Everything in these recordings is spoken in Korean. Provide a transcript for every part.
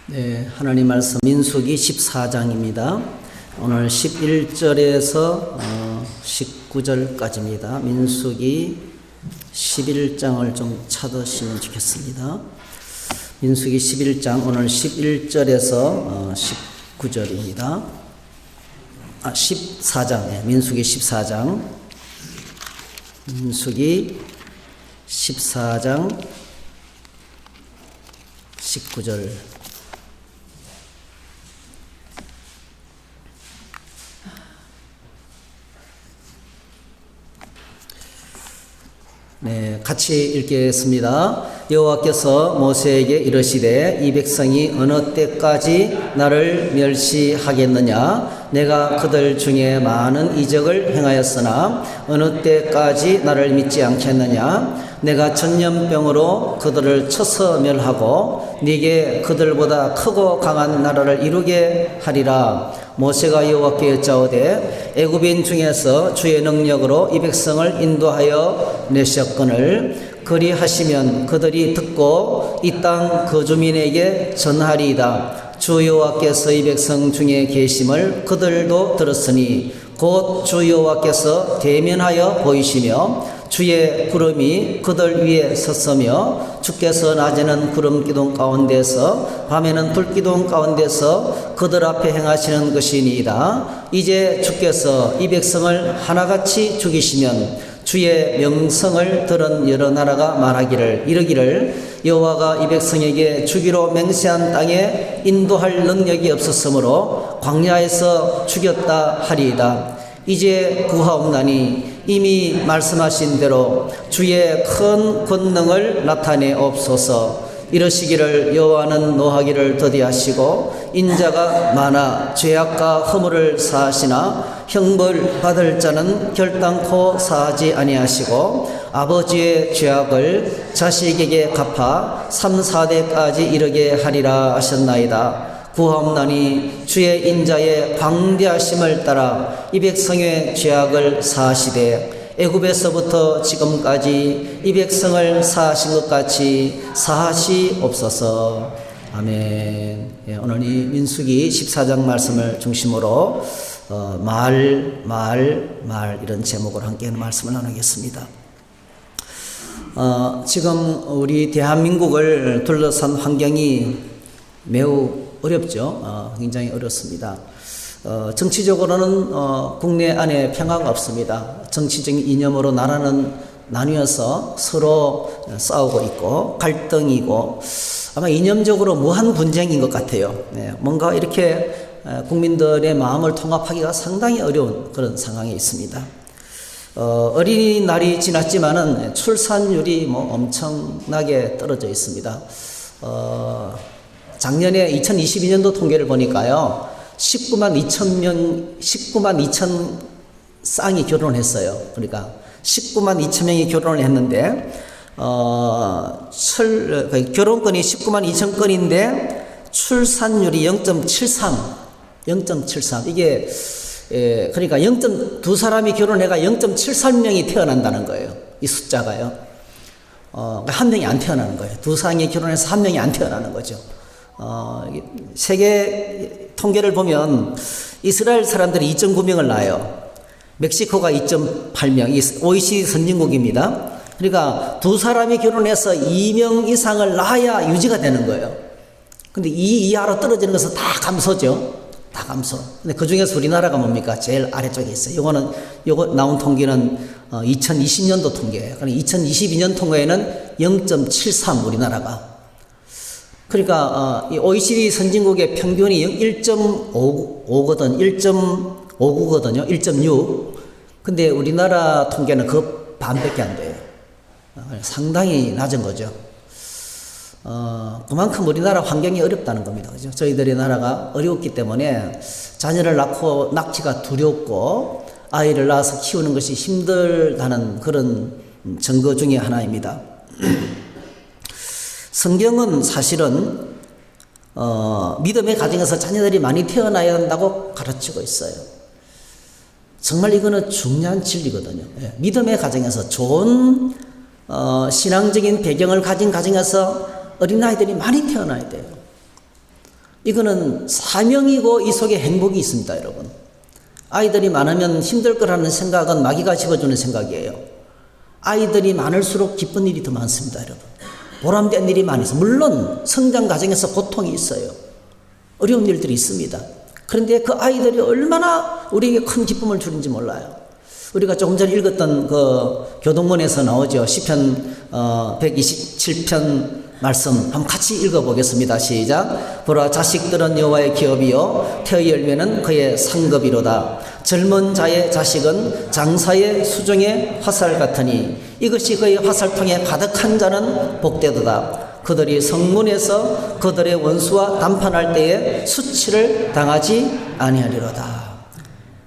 네, 하나님 말씀 민수기 14장입니다. 오늘 11절에서 19절까지입니다. 민수기 11장을 좀 찾으시면 좋겠습니다. 민수기 11장 오늘 11절에서 19절입니다. 14장, 민수기 14장. 민수기 14장 19절. 네, 같이 읽겠습니다. 여호와께서 모세에게 이르시되 이 백성이 어느 때까지 나를 멸시하겠느냐? 내가 그들 중에 많은 이적을 행하였으나 어느 때까지 나를 믿지 않겠느냐? 내가 전염병으로 그들을 쳐서 멸하고 네게 그들보다 크고 강한 나라를 이루게 하리라. 모세가 여호와께 여짜오되 애굽인 중에서 주의 능력으로 이 백성을 인도하여 내셨거늘 그리하시면 그들이 듣고 이 땅 거주민에게 전하리이다. 주 여호와께서 이 백성 중에 계심을 그들도 들었으니 곧 주 여호와께서 대면하여 보이시며 주의 구름이 그들 위에 섰으며 주께서 낮에는 구름 기둥 가운데서 밤에는 불 기둥 가운데서 그들 앞에 행하시는 것이니이다. 이제 주께서 이 백성을 하나같이 죽이시면 주의 명성을 들은 여러 나라가 말하기를 이르기를 여호와가 이 백성에게 주기로 맹세한 땅에 인도할 능력이 없었으므로 광야에서 죽였다 하리이다. 이제 구하옵나니 이미 말씀하신 대로 주의 큰 권능을 나타내옵소서. 이러시기를 여호와는 노하기를 더디하시고 인자가 많아 죄악과 허물을 사하시나 형벌 받을 자는 결단코 사하지 아니하시고 아버지의 죄악을 자식에게 갚아 3, 4대까지 이르게 하리라 하셨나이다. 구하옵나니 주의 인자의 광대하심을 따라 이 백성의 죄악을 사하시되 애굽에서부터 지금까지 이 백성을 사하신 것 같이 사하시옵소서. 아멘. 예, 오늘 이 민수기 14장 말씀을 중심으로 말 이런 제목으로 함께 말씀을 나누겠습니다. 지금 우리 대한민국을 둘러싼 환경이 매우 어렵죠. 굉장히 어렵습니다. 정치적으로는 국내 안에 평화가 없습니다. 정치적인 이념으로 나라는 나뉘어서 서로 싸우고 있고 갈등이고 아마 이념적으로 무한 분쟁인 것 같아요. 네, 뭔가 이렇게 국민들의 마음을 통합하기가 상당히 어려운 그런 상황에 있습니다. 어린이날이 지났지만은 출산율이 엄청나게 떨어져 있습니다. 작년에 2022년도 통계를 보니까요, 19만 2천 쌍이 결혼을 했어요. 그러니까 19만 2천 명이 결혼을 했는데, 결혼건이 19만 2천 건인데, 출산율이 0.73. 이게, 그러니까 0.2사람이 결혼해가 0.73명이 태어난다는 거예요. 이 숫자가요. 한 명이 안 태어나는 거예요. 두 사람이 결혼해서 한 명이 안 태어나는 거죠. 세계 통계를 보면 이스라엘 사람들이 2.9명을 낳아요. 멕시코가 2.8명, OECD 선진국입니다. 그러니까 두 사람이 결혼해서 2명 이상을 낳아야 유지가 되는 거예요. 근데 이 이하로 떨어지는 것은 다 감소죠. 다 감소. 근데 그 중에서 우리나라가 뭡니까? 제일 아래쪽에 있어요. 요거 나온 통계는 2020년도 통계예요. 그러니까 2022년 통계에는 0.73 우리나라가. 그러니까 이 OECD 선진국의 평균이 1.5거든, 1.59거든요, 1.6. 근데 우리나라 통계는 그 반밖에 안 돼요. 상당히 낮은 거죠. 그만큼 우리나라 환경이 어렵다는 겁니다. 그죠? 저희들의 나라가 어려웠기 때문에 자녀를 낳고 낳기가 두렵고 아이를 낳아서 키우는 것이 힘들다는 그런 증거 중에 하나입니다. 성경은 사실은 믿음의 가정에서 자녀들이 많이 태어나야 한다고 가르치고 있어요. 정말 이거는 중요한 진리거든요. 믿음의 가정에서 좋은 신앙적인 배경을 가진 가정에서 어린아이들이 많이 태어나야 돼요. 이거는 사명이고 이 속에 행복이 있습니다, 여러분. 아이들이 많으면 힘들 거라는 생각은 마귀가 집어주는 생각이에요. 아이들이 많을수록 기쁜 일이 더 많습니다, 여러분. 보람된 일이 많이 있어요. 물론 성장 과정에서 고통이 있어요. 어려운 일들이 있습니다. 그런데 그 아이들이 얼마나 우리에게 큰 기쁨을 주는지 몰라요. 우리가 조금 전에 읽었던 그 교동문에서 나오죠. 시편 127편 말씀 한번 같이 읽어보겠습니다. 시작. 보라, 자식들은 여호와의 기업이요 태의 열매는 그의 상급이로다. 젊은 자의 자식은 장사의 수중의 화살 같으니 이것이 그의 화살통에 가득한 자는 복되도다. 그들이 성문에서 그들의 원수와 담판할 때에 수치를 당하지 아니하리로다.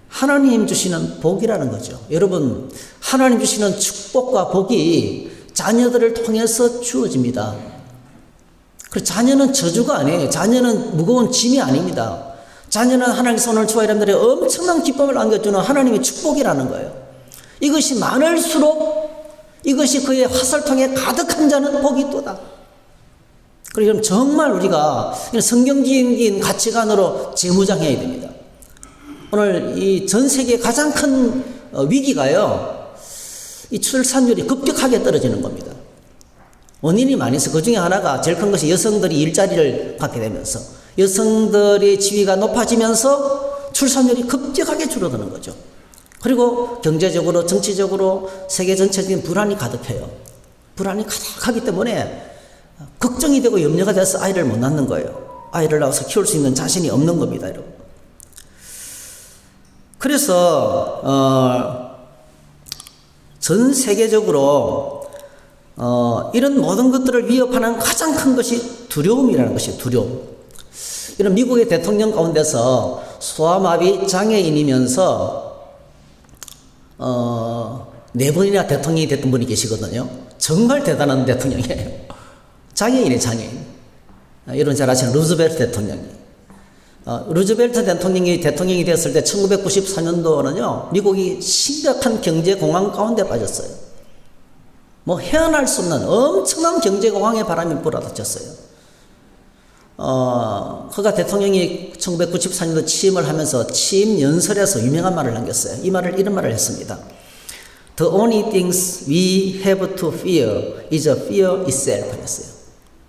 하나님 주시는 복이라는 거죠. 여러분, 하나님 주시는 축복과 복이 자녀들을 통해서 주어집니다. 그 자녀는 저주가 아니에요. 자녀는 무거운 짐이 아닙니다. 자녀는 하나님께서 오늘 저와 여러분들의 엄청난 기쁨을 안겨주는 하나님의 축복이라는 거예요. 이것이 많을수록 이것이 그의 화살통에 가득한 자는 복이 또다. 그럼 정말 우리가 성경적인 가치관으로 재무장해야 됩니다. 오늘 이 전 세계 가장 큰 위기가요, 이 출산율이 급격하게 떨어지는 겁니다. 원인이 많이 있어요. 그 중에 하나가 제일 큰 것이 여성들이 일자리를 갖게 되면서 여성들의 지위가 높아지면서 출산율이 급격하게 줄어드는 거죠. 그리고 경제적으로, 정치적으로 세계 전체적인 불안이 가득해요. 불안이 가득하기 때문에 걱정이 되고 염려가 돼서 아이를 못 낳는 거예요. 아이를 낳아서 키울 수 있는 자신이 없는 겁니다, 여러분. 그래서 전 세계적으로 이런 모든 것들을 위협하는 가장 큰 것이 두려움이라는 것이에요. 두려움. 이런 미국의 대통령 가운데서 소아마비 장애인이면서 4번이나 대통령이 됐던 분이 계시거든요. 정말 대단한 대통령이에요. 장애인이에요, 장애인. 여러분 잘 아시는 루즈벨트 대통령이. 루즈벨트 대통령이 됐을 때 1994년도는요, 미국이 심각한 경제 공황 가운데 빠졌어요. 뭐 헤어날 수 없는 엄청난 경제 공황의 바람이 불어닥쳤어요. 그가 대통령이 1994년도 취임을 하면서 취임 연설에서 유명한 말을 남겼어요. 이런 말을 했습니다. The only things we have to fear is fear itself. 했어요.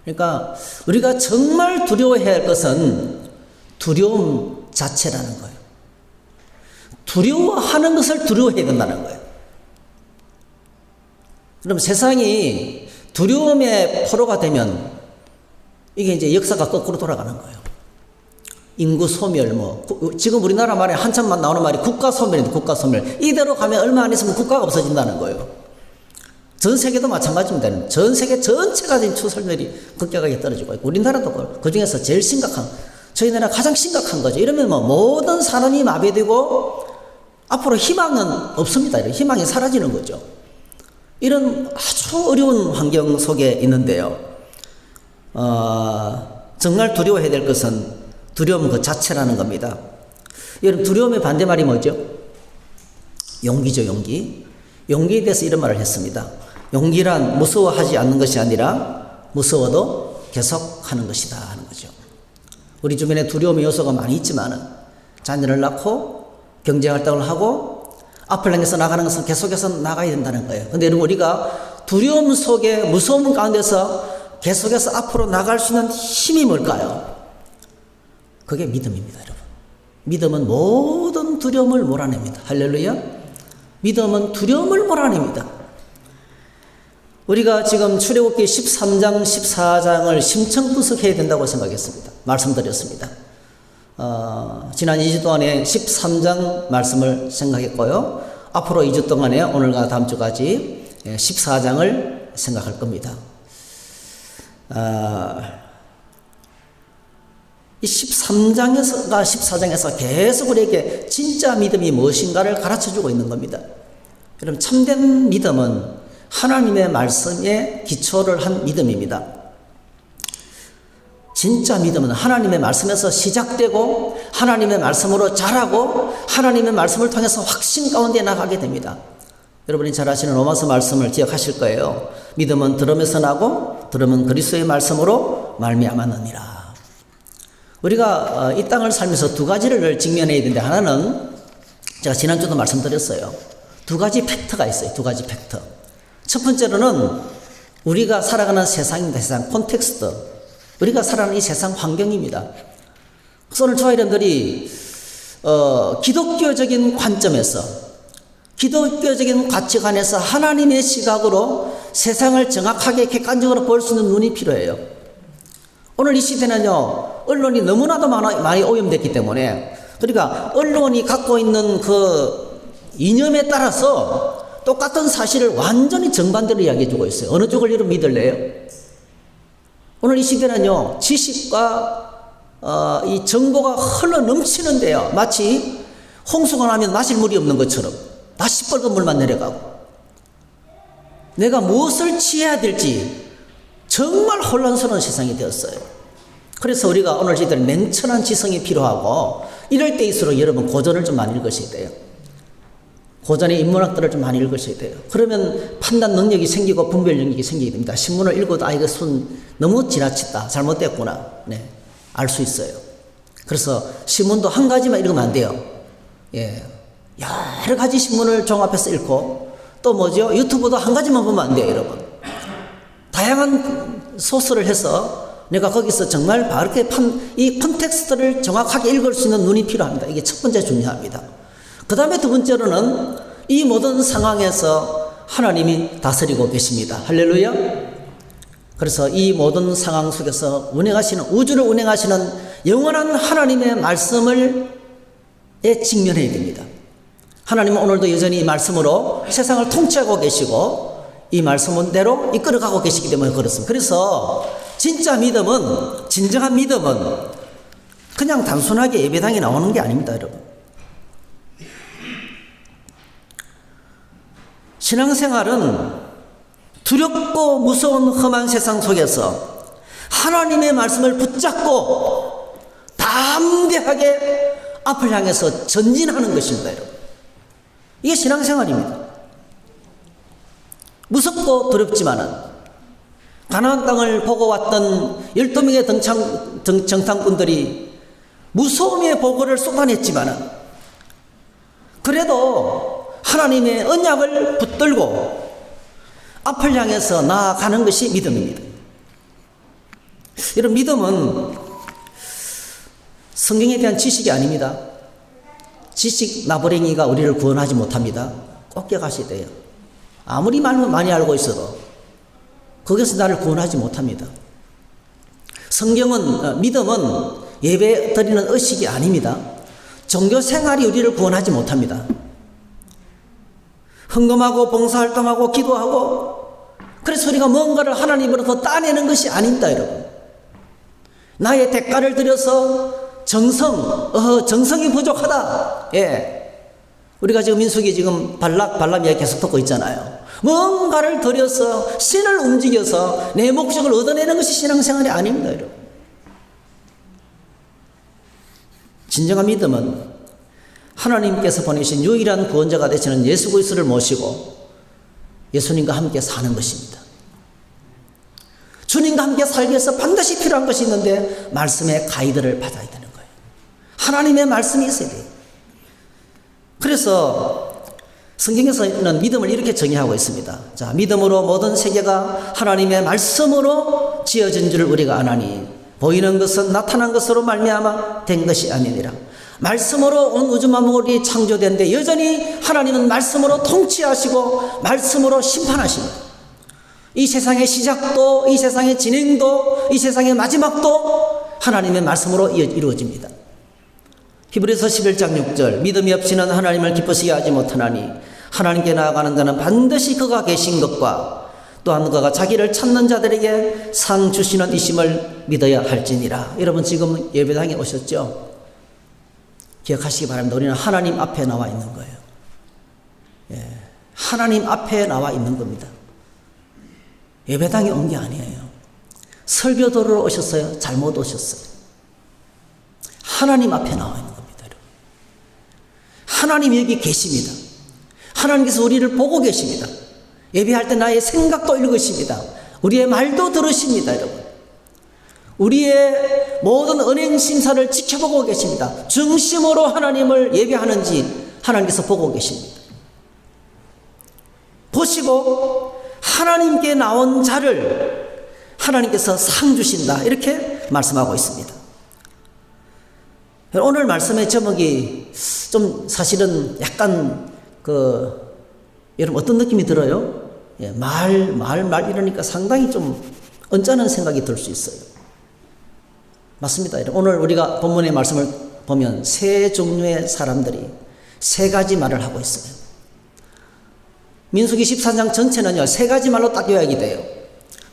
그러니까 우리가 정말 두려워해야 할 것은 두려움 자체라는 거예요. 두려워하는 것을 두려워해야 된다는 거예요. 그럼 세상이 두려움의 포로가 되면 이게 이제 역사가 거꾸로 돌아가는 거예요. 인구 소멸, 지금 우리나라 말에 한참만 나오는 말이 국가 소멸인데, 국가 소멸. 이대로 가면 얼마 안 있으면 국가가 없어진다는 거예요. 전 세계도 마찬가지입니다. 전 세계 전체가 지금 추설멸이 급격하게 떨어지고 있고, 우리나라도 그 중에서 제일 심각한, 저희 나라 가장 심각한 거죠. 이러면 모든 사람이 마비되고 앞으로 희망은 없습니다. 희망이 사라지는 거죠. 이런 아주 어려운 환경 속에 있는데요. 정말 두려워해야 될 것은 두려움 그 자체라는 겁니다. 여러분, 두려움의 반대말이 뭐죠? 용기죠, 용기. 용기에 대해서 이런 말을 했습니다. 용기란 무서워하지 않는 것이 아니라 무서워도 계속하는 것이다 하는 거죠. 우리 주변에 두려움의 요소가 많이 있지만은 자녀를 낳고 경제활동을 하고 앞을 향해서 나가는 것은 계속해서 나가야 된다는 거예요. 근데 여러분, 우리가 두려움 속에, 무서움 가운데서 계속해서 앞으로 나갈 수 있는 힘이 뭘까요? 그게 믿음입니다, 여러분. 믿음은 모든 두려움을 몰아냅니다. 할렐루야. 믿음은 두려움을 몰아냅니다. 우리가 지금 출애굽기 13장, 14장을 심층 분석해야 된다고 생각했습니다. 말씀드렸습니다. 지난 2주 동안에 13장 말씀을 생각했고요. 앞으로 2주 동안에 오늘과 다음 주까지 14장을 생각할 겁니다. 이 13장에서 14장에서 계속 우리에게 진짜 믿음이 무엇인가를 가르쳐주고 있는 겁니다. 여러분, 참된 믿음은 하나님의 말씀에 기초를 한 믿음입니다. 진짜 믿음은 하나님의 말씀에서 시작되고 하나님의 말씀으로 자라고 하나님의 말씀을 통해서 확신 가운데 나가게 됩니다. 여러분이 잘 아시는 로마서 말씀을 기억하실 거예요. 믿음은 들음에서 나고 들음은 그리스도의 말씀으로 말미암았느니라. 우리가 이 땅을 살면서 두 가지를 직면해야 되는데, 하나는 제가 지난주도 말씀드렸어요. 두 가지 팩트가 있어요. 두 가지 팩트. 첫 번째로는 우리가 살아가는 세상입니다. 세상 콘텍스트. 우리가 살아가는 이 세상 환경입니다. 그래서 오늘 저희들이 기독교적인 관점에서, 기독교적인 가치관에서 하나님의 시각으로 세상을 정확하게 객관적으로 볼 수 있는 눈이 필요해요. 오늘 이 시대는요, 언론이 너무나도 많이 오염됐기 때문에, 그러니까 언론이 갖고 있는 그 이념에 따라서 똑같은 사실을 완전히 정반대로 이야기해 주고 있어요. 어느 쪽을 여러분 믿을래요? 오늘 이 시대는요, 지식과 이 정보가 흘러 넘치는데요, 마치 홍수가 나면 마실 물이 없는 것처럼 다 시뻘건 물만 내려가고, 내가 무엇을 취해야 될지 정말 혼란스러운 세상이 되었어요. 그래서 우리가 오늘 저희들 냉철한 지성이 필요하고, 이럴 때일수록 여러분 고전을 좀 많이 읽으셔야 돼요. 고전의 인문학들을 좀 많이 읽으셔야 돼요. 그러면 판단 능력이 생기고 분별 능력이 생기게 됩니다. 신문을 읽어도 이거 너무 지나쳤다, 잘못됐구나, 네, 알 수 있어요. 그래서 신문도 한 가지만 읽으면 안 돼요. 예, 여러 가지 신문을 종합해서 읽고, 또 뭐죠? 유튜브도 한 가지만 보면 안 돼요, 여러분. 다양한 소스를 해서 내가 거기서 정말 바르게 이 컨텍스트를 정확하게 읽을 수 있는 눈이 필요합니다. 이게 첫 번째 중요합니다. 그 다음에 두 번째로는 이 모든 상황에서 하나님이 다스리고 계십니다. 할렐루야. 그래서 이 모든 상황 속에서 우주를 운행하시는 영원한 하나님의 말씀을 직면해야 됩니다. 하나님은 오늘도 여전히 이 말씀으로 세상을 통치하고 계시고, 이 말씀대로 이끌어가고 계시기 때문에 그렇습니다. 그래서 진정한 믿음은 그냥 단순하게 예배당에 나오는 게 아닙니다, 여러분. 신앙생활은 두렵고 무서운 험한 세상 속에서 하나님의 말씀을 붙잡고 담대하게 앞을 향해서 전진하는 것입니다, 여러분. 이게 신앙생활입니다. 무섭고 두렵지만은, 가나안 땅을 보고 왔던 12명의 정탐꾼들이 무서움의 보고를 쏟아냈지만은, 그래도 하나님의 언약을 붙들고 앞을 향해서 나아가는 것이 믿음입니다. 여러분, 믿음은 성경에 대한 지식이 아닙니다. 지식 나부랭이가 우리를 구원하지 못합니다. 꼭 기억하셔야 돼요. 아무리 많이 알고 있어도 거기서 나를 구원하지 못합니다. 믿음은 예배 드리는 의식이 아닙니다. 종교 생활이 우리를 구원하지 못합니다. 헌금하고 봉사활동하고 기도하고, 그래서 우리가 뭔가를 하나님으로부터 따내는 것이 아닙니다, 여러분. 나의 대가를 들여서 정성이 부족하다. 예. 우리가 지금 민수기 지금 발람 이야기 계속 듣고 있잖아요. 뭔가를 들여서 신을 움직여서 내 목적을 얻어내는 것이 신앙생활이 아닙니다, 여러분. 진정한 믿음은 하나님께서 보내신 유일한 구원자가 되시는 예수 그리스도를 모시고 예수님과 함께 사는 것입니다. 주님과 함께 살기 위해서 반드시 필요한 것이 있는데, 말씀의 가이드를 받아야 되는 거예요. 하나님의 말씀이 있어야 돼요. 그래서 성경에서는 믿음을 이렇게 정의하고 있습니다. 자, 믿음으로 모든 세계가 하나님의 말씀으로 지어진 줄 우리가 아나니, 보이는 것은 나타난 것으로 말미암아 된 것이 아니니라. 말씀으로 온 우주 만물이 창조된데, 여전히 하나님은 말씀으로 통치하시고 말씀으로 심판하십니다. 이 세상의 시작도, 이 세상의 진행도, 이 세상의 마지막도 하나님의 말씀으로 이루어집니다. 히브리서 11장 6절, 믿음이 없이는 하나님을 기쁘시게 하지 못하나니 하나님께 나아가는 자는 반드시 그가 계신 것과 또한 그가 자기를 찾는 자들에게 상 주시는 이심을 믿어야 할지니라. 여러분, 지금 예배당에 오셨죠? 기억하시기 바랍니다. 우리는 하나님 앞에 나와 있는 거예요. 예, 하나님 앞에 나와 있는 겁니다. 예배당에 온 게 아니에요. 설교도로 오셨어요? 잘못 오셨어요. 하나님 앞에 나와 있는 겁니다, 여러분. 하나님 여기 계십니다. 하나님께서 우리를 보고 계십니다. 예배할 때 나의 생각도 읽으십니다. 우리의 말도 들으십니다, 여러분. 우리의 모든 은행 심사를 지켜보고 계십니다. 중심으로 하나님을 예배하는지 하나님께서 보고 계십니다. 보시고 하나님께 나온 자를 하나님께서 상 주신다, 이렇게 말씀하고 있습니다. 오늘 말씀의 제목이 좀 사실은 약간 여러분 어떤 느낌이 들어요? 예, 말 이러니까 상당히 좀 언짢은 생각이 들 수 있어요. 맞습니다. 오늘 우리가 본문의 말씀을 보면 세 종류의 사람들이 세 가지 말을 하고 있어요. 민수기 14장 전체는요, 세 가지 말로 딱 요약이 돼요.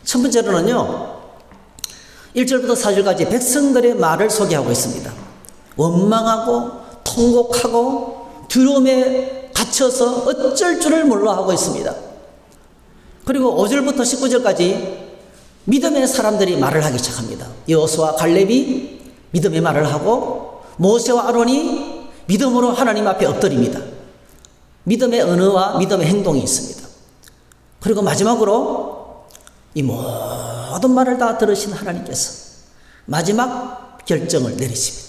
첫 번째로는요, 1절부터 4절까지 백성들의 말을 소개하고 있습니다. 원망하고 통곡하고 두려움에 갇혀서 어쩔 줄을 몰라 하고 있습니다. 그리고 5절부터 19절까지 믿음의 사람들이 말을 하기 시작합니다. 여호수아 갈렙이 믿음의 말을 하고 모세와 아론이 믿음으로 하나님 앞에 엎드립니다. 믿음의 언어와 믿음의 행동이 있습니다. 그리고 마지막으로 이 모든 말을 다 들으신 하나님께서 마지막 결정을 내리십니다.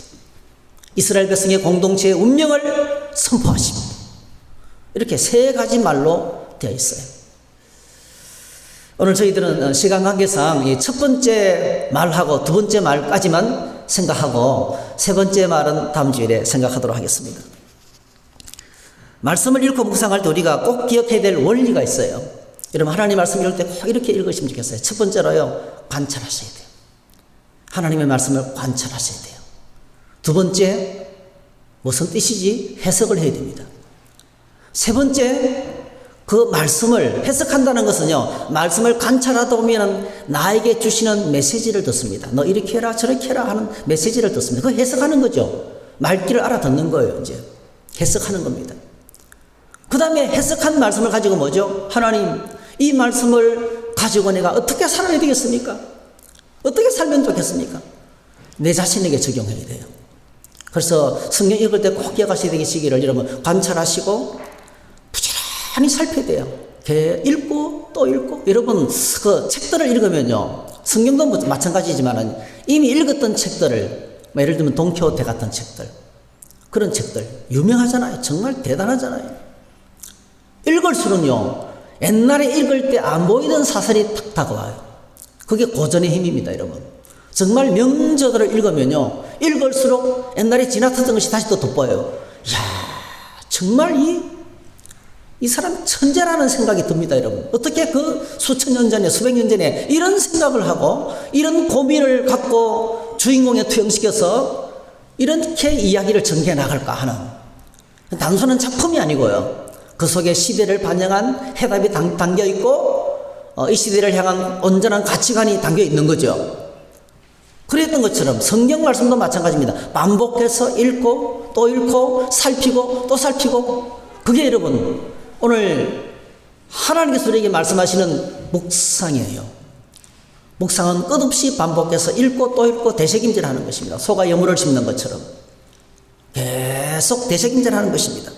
이스라엘 백성의 공동체의 운명을 선포하십니다. 이렇게 세 가지 말로 되어 있어요. 오늘 저희들은 시간 관계상 이 첫 번째 말하고 두 번째 말까지만 생각하고 세 번째 말은 다음 주일에 생각하도록 하겠습니다. 말씀을 읽고 묵상할 때 우리가 꼭 기억해야 될 원리가 있어요. 여러분 하나님 말씀 읽을 때 꼭 이렇게 읽으시면 좋겠어요. 첫 번째로요, 관찰하셔야 돼요. 하나님의 말씀을 관찰하셔야 돼요. 두 번째, 무슨 뜻이지? 해석을 해야 됩니다. 세 번째, 그 말씀을 해석한다는 것은요, 말씀을 관찰하다 보면 나에게 주시는 메시지를 듣습니다. 너 이렇게 해라 저렇게 해라 하는 메시지를 듣습니다. 그거 해석하는 거죠. 말귀를 알아듣는 거예요. 이제 해석하는 겁니다. 그 다음에 해석한 말씀을 가지고 뭐죠? 하나님, 이 말씀을 가지고 내가 어떻게 살아야 되겠습니까? 어떻게 살면 좋겠습니까? 내 자신에게 적용해야 돼요. 그래서 성경 읽을 때 꼭 기억하셔야 되시기를 여러분 관찰하시고 부지런히 살펴야 돼요. 읽고 또 읽고. 여러분 그 책들을 읽으면요, 성경도 마찬가지지만 이미 읽었던 책들을, 예를 들면 돈키호테 같은 책들, 그런 책들 유명하잖아요. 정말 대단하잖아요. 읽을수록요, 옛날에 읽을 때 안 보이던 사설이 탁 다가와요. 그게 고전의 힘입니다, 여러분. 정말 명저들을 읽으면요, 읽을수록 옛날에 지나쳤던 것이 다시 또 돋보여요. 이야, 정말 이 사람 천재라는 생각이 듭니다, 여러분. 어떻게 그 수천 년 전에, 수백 년 전에 이런 생각을 하고 이런 고민을 갖고 주인공에 투영시켜서 이렇게 이야기를 전개해 나갈까 하는 단순한 작품이 아니고요, 그 속에 시대를 반영한 해답이 담겨 있고 이 시대를 향한 온전한 가치관이 담겨 있는 거죠. 그랬던 것처럼 성경 말씀도 마찬가지입니다. 반복해서 읽고 또 읽고 살피고 또 살피고, 그게 여러분 오늘 하나님께서 우리에게 말씀하시는 묵상이에요. 묵상은 끝없이 반복해서 읽고 또 읽고 되새김질하는 것입니다. 소가 여물을 씹는 것처럼 계속 되새김질하는 것입니다.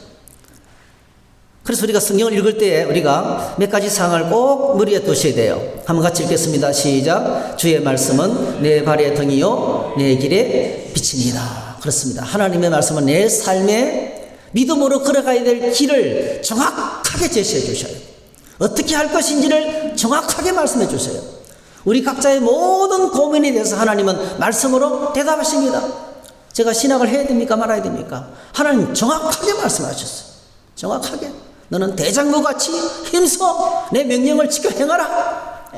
그래서 우리가 성경을 읽을 때 우리가 몇 가지 사항을 꼭 머리에 두셔야 돼요. 한번 같이 읽겠습니다. 시작. 주의 말씀은 내 발의 등이요 내 길에 빛이니이다. 그렇습니다. 하나님의 말씀은 내 삶에 믿음으로 걸어가야 될 길을 정확하게 제시해 주셔요. 어떻게 할 것인지를 정확하게 말씀해 주세요. 우리 각자의 모든 고민에 대해서 하나님은 말씀으로 대답하십니다. 제가 신학을 해야 됩니까 말아야 됩니까? 하나님 정확하게 말씀하셨어요. 정확하게. 너는 대장부같이 힘써 내 명령을 지켜 행하라.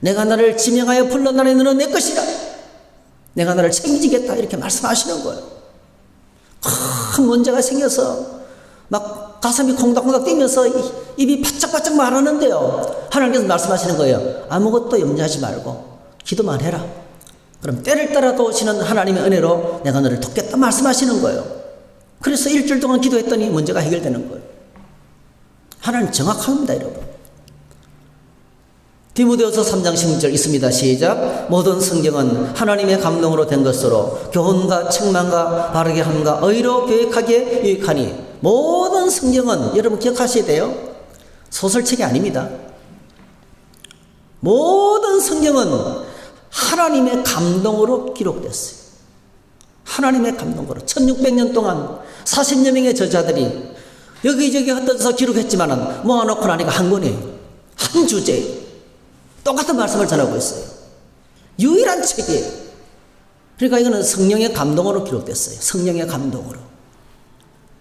내가 너를 지명하여 불러나니 너는 내 것이라. 내가 너를 책임지겠다. 이렇게 말씀하시는 거예요. 큰 문제가 생겨서 막 가슴이 콩닥콩닥 뛰면서 입이 바짝바짝 말하는데요, 하나님께서 말씀하시는 거예요. 아무것도 염려하지 말고 기도만 해라. 그럼 때를 따라도 오시는 하나님의 은혜로 내가 너를 돕겠다 말씀하시는 거예요. 그래서 일주일 동안 기도했더니 문제가 해결되는 거예요. 하나님 정확합니다, 여러분. 디모데후서 3장 16절 있습니다. 시작. 모든 성경은 하나님의 감동으로 된 것으로 교훈과 책망과 바르게 함과 의로 교육하기에 유익하니. 모든 성경은 여러분 기억하셔야 돼요. 소설책이 아닙니다. 모든 성경은 하나님의 감동으로 기록됐어요. 하나님의 감동으로 1600년 동안 40여 명의 저자들이 여기저기 흩어져서 기록했지만은 모아놓고 나니까 한 권이에요. 한 주제에 똑같은 말씀을 전하고 있어요. 유일한 책이에요. 그러니까 이거는 성령의 감동으로 기록됐어요. 성령의 감동으로.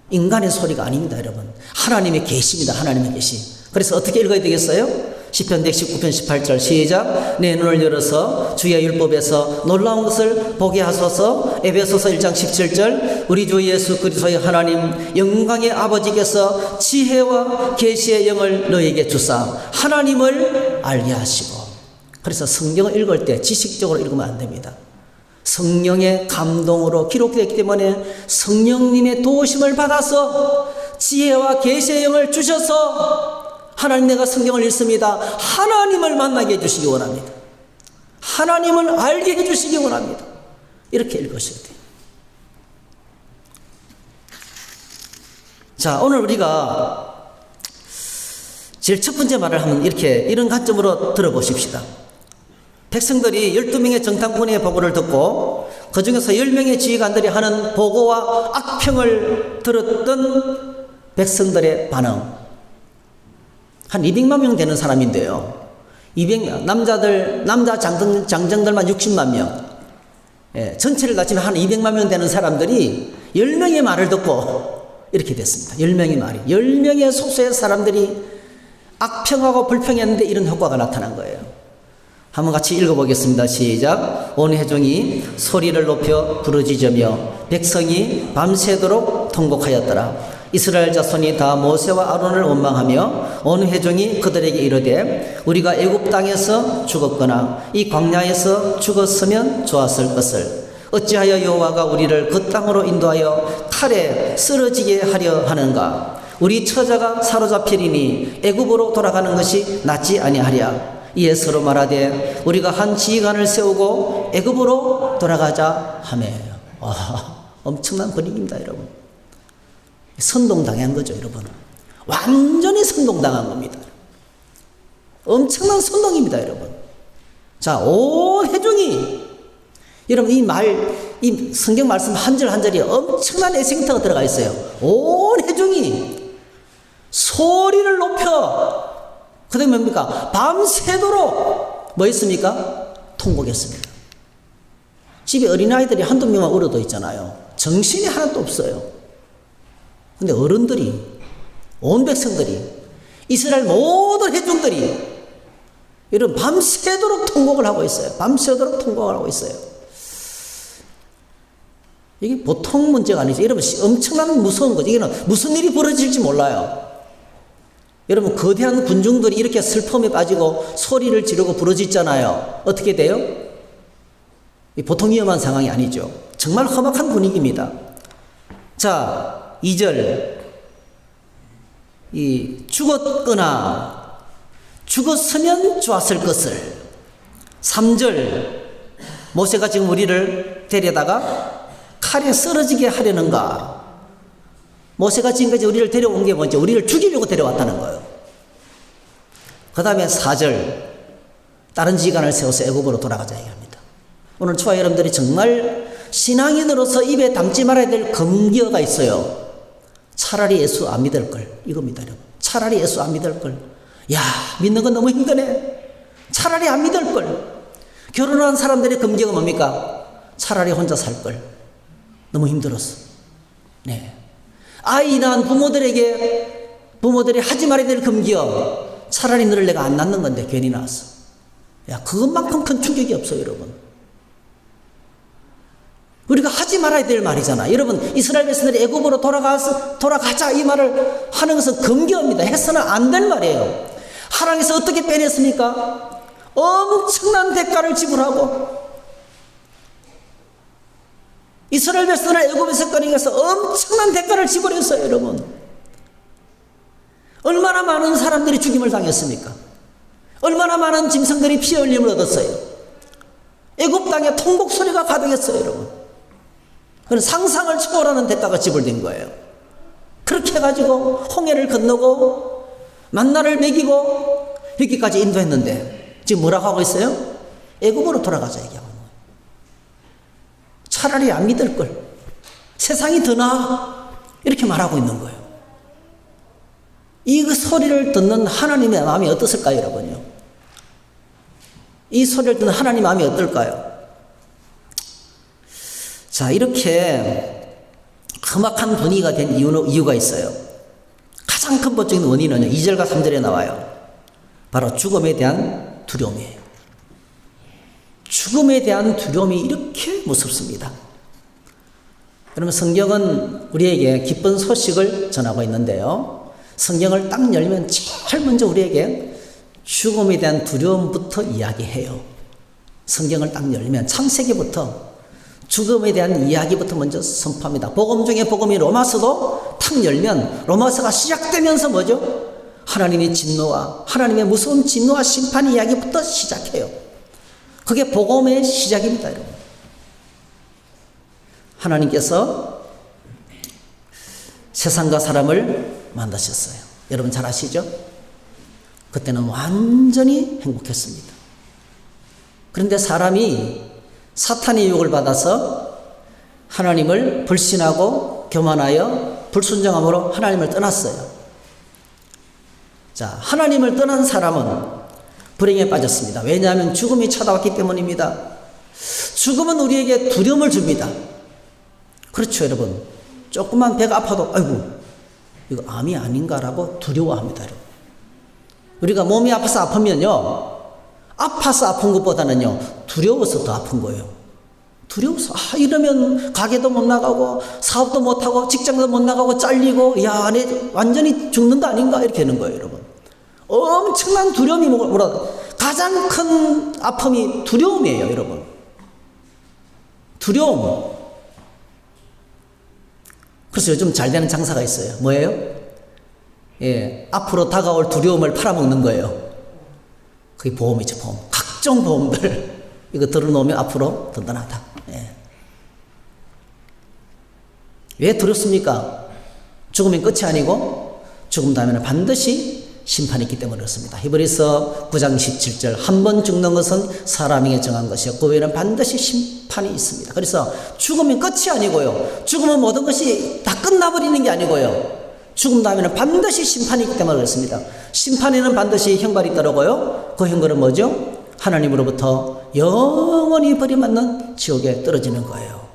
인간의 소리가 아닙니다, 여러분. 하나님의 계시입니다. 하나님의 계시. 그래서 어떻게 읽어야 되겠어요? 시편 119편 18절 시작. 내 눈을 열어서 주의 율법에서 놀라운 것을 보게 하소서. 에베소서 1장 17절 우리 주 예수 그리스도의 하나님 영광의 아버지께서 지혜와 계시의 영을 너에게 주사 하나님을 알게 하시고. 그래서 성경을 읽을 때 지식적으로 읽으면 안 됩니다. 성령의 감동으로 기록되기 때문에 성령님의 도우심을 받아서 지혜와 계시의 영을 주셔서 하나님 내가 성경을 읽습니다. 하나님을 만나게 해주시기 원합니다. 하나님을 알게 해주시기 원합니다. 이렇게 읽으셔야 돼요. 자, 오늘 우리가 제일 첫 번째 말을 하면 이런 관점으로 들어보십시다. 백성들이 12명의 정탐꾼의 보고를 듣고 그 중에서 10명의 지휘관들이 하는 보고와 악평을 들었던 백성들의 반응. 한 200만 명 되는 사람인데요. 남자 장정들만 60만 명. 예, 전체를 다치면 한 200만 명 되는 사람들이 10명의 말을 듣고 이렇게 됐습니다. 10명의 말이. 10명의 소수의 사람들이 악평하고 불평했는데 이런 효과가 나타난 거예요. 한번 같이 읽어보겠습니다. 시작. 온 회중이 소리를 높여 부르짖으며 백성이 밤새도록 통곡하였더라. 이스라엘 자손이 다 모세와 아론을 원망하며 온 회중이 그들에게 이르되 우리가 애굽 땅에서 죽었거나 이 광야에서 죽었으면 좋았을 것을 어찌하여 여호와가 우리를 그 땅으로 인도하여 칼에 쓰러지게 하려 하는가. 우리 처자가 사로잡히리니 애굽으로 돌아가는 것이 낫지 아니하랴. 이에 서로 말하되 우리가 한 지휘관을 세우고 애굽으로 돌아가자 하며. 와, 엄청난 분위기입니다, 여러분. 선동당한 거죠, 여러분. 완전히 선동당한 겁니다. 엄청난 선동입니다, 여러분. 자, 온 회중이, 여러분 이 성경 말씀 한 절 한 절이 엄청난 에센스가 들어가 있어요. 온 회중이 소리를 높여, 그 다음에 뭡니까? 밤새도록 뭐 했습니까? 통곡했습니다. 집에 어린아이들이 한두 명만 울어도 있잖아요. 정신이 하나도 없어요. 근데 어른들이, 온 백성들이, 이스라엘 모든 회중들이 이런 밤새도록 통곡을 하고 있어요. 밤새도록 통곡을 하고 있어요. 이게 보통 문제가 아니죠. 여러분, 엄청난 무서운 거죠. 이게 무슨 일이 벌어질지 몰라요. 여러분, 거대한 군중들이 이렇게 슬픔에 빠지고 소리를 지르고 부르짖잖아요. 어떻게 돼요? 보통 위험한 상황이 아니죠. 정말 험악한 분위기입니다. 자, 2절, 죽었거나 죽었으면 좋았을 것을. 3절, 모세가 지금 우리를 데려다가 칼에 쓰러지게 하려는가. 모세가 지금까지 우리를 데려온 게 뭔지 우리를 죽이려고 데려왔다는 거예요. 그 다음에 4절, 다른 지휘관을 세워서 애굽으로 돌아가자 얘기합니다. 오늘 초아 여러분들이 정말 신앙인으로서 입에 담지 말아야 될 금기어가 있어요. 차라리 예수 안 믿을 걸, 이겁니다, 여러분. 차라리 예수 안 믿을 걸. 야, 믿는 건 너무 힘드네. 차라리 안 믿을 걸. 결혼한 사람들의 금기어가 뭡니까? 차라리 혼자 살 걸. 너무 힘들었어. 네. 아이 낳은 부모들이 하지 말아야 될 금기어. 차라리 너를 내가 안 낳는 건데 괜히 낳았어. 야, 그것만큼 큰 충격이 없어요, 여러분. 우리가 하지 말아야 될 말이잖아. 여러분, 이스라엘 백성들이 애굽으로 돌아가자 이 말을 하는 것은 금기어입니다. 해서는 안 될 말이에요. 하나님께서 어떻게 빼냈습니까? 엄청난 대가를 지불하고 이스라엘 백성을 애굽에서 꺼내서 엄청난 대가를 지불했어요, 여러분. 얼마나 많은 사람들이 죽임을 당했습니까? 얼마나 많은 짐승들이 피 흘림을 얻었어요. 애굽 땅에 통곡 소리가 가득했어요, 여러분. 그건 상상을 초월하는 대가가 지불된 거예요. 그렇게 해가지고 홍해를 건너고 만나를 먹이고 여기까지 인도했는데 지금 뭐라고 하고 있어요? 애굽으로 돌아가자 얘기하는 거예요. 차라리 안 믿을 걸. 세상이 더 나아. 이렇게 말하고 있는 거예요. 이 소리를 듣는 하나님의 마음이 어떻을까요, 여러분요? 이 소리를 듣는 하나님의 마음이 어떨까요? 자, 이렇게 험악한 분위기가 된 이유가 있어요. 가장 근본적인 원인은요, 2절과 3절에 나와요. 바로 죽음에 대한 두려움이에요. 죽음에 대한 두려움이 이렇게 무섭습니다. 그러면 성경은 우리에게 기쁜 소식을 전하고 있는데요. 성경을 딱 열면 제일 먼저 우리에게 죽음에 대한 두려움부터 이야기해요. 성경을 딱 열면 창세기부터 죽음에 대한 이야기부터 먼저 선포합니다. 복음 중에 복음이 로마서도 탁 열면 로마서가 시작되면서 뭐죠? 하나님의 진노와 하나님의 무서운 진노와 심판 이야기부터 시작해요. 그게 복음의 시작입니다, 여러분. 하나님께서 세상과 사람을 만드셨어요. 여러분 잘 아시죠? 그때는 완전히 행복했습니다. 그런데 사람이 사탄의 유혹을 받아서 하나님을 불신하고 교만하여 불순종함으로 하나님을 떠났어요. 자, 하나님을 떠난 사람은 불행에 빠졌습니다. 왜냐하면 죽음이 찾아왔기 때문입니다. 죽음은 우리에게 두려움을 줍니다. 그렇죠, 여러분. 조금만 배가 아파도 아이고 이거 암이 아닌가라고 두려워합니다, 여러분. 우리가 몸이 아파서 아프면요, 아파서 아픈 것보다는요 두려워서 더 아픈 거예요. 두려워서 이러면 가게도 못 나가고 사업도 못 하고 직장도 못 나가고 잘리고 야, 내 완전히 죽는 거 아닌가 이렇게 되는 거예요, 여러분. 엄청난 두려움이 가장 큰 아픔이 두려움이에요, 여러분. 두려움. 그래서 요즘 잘 되는 장사가 있어요. 뭐예요? 예, 앞으로 다가올 두려움을 팔아먹는 거예요. 그게 보험이죠, 보험. 각종 보험들. 이거 들어놓으면 앞으로 든든하다. 예. 왜 두렵습니까? 죽으면 끝이 아니고 죽음 다음에는 반드시 심판이 있기 때문에 그렇습니다. 히브리서 9장 17절 한 번 죽는 것은 사람에게 정한 것이었고 그 외에는 반드시 심판이 있습니다. 그래서 죽으면 끝이 아니고요. 죽으면 모든 것이 다 끝나버리는 게 아니고요. 죽음 다음에는 반드시 심판이 있기 때문에 그렇습니다. 심판에는 반드시 형벌이 있더라고요. 그 형벌은 뭐죠? 하나님으로부터 영원히 버림받는 지옥에 떨어지는 거예요.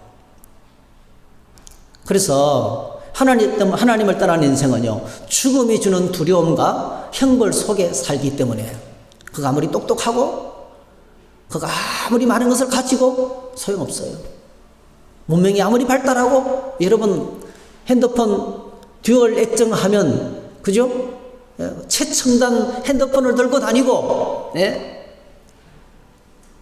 그래서 하나님을 떠난 인생은요, 죽음이 주는 두려움과 형벌 속에 살기 때문에 그가 아무리 똑똑하고 그가 아무리 많은 것을 가지고 소용없어요. 문명이 아무리 발달하고 여러분 핸드폰 듀얼 액정하면 그죠? 최첨단 핸드폰을 들고 다니고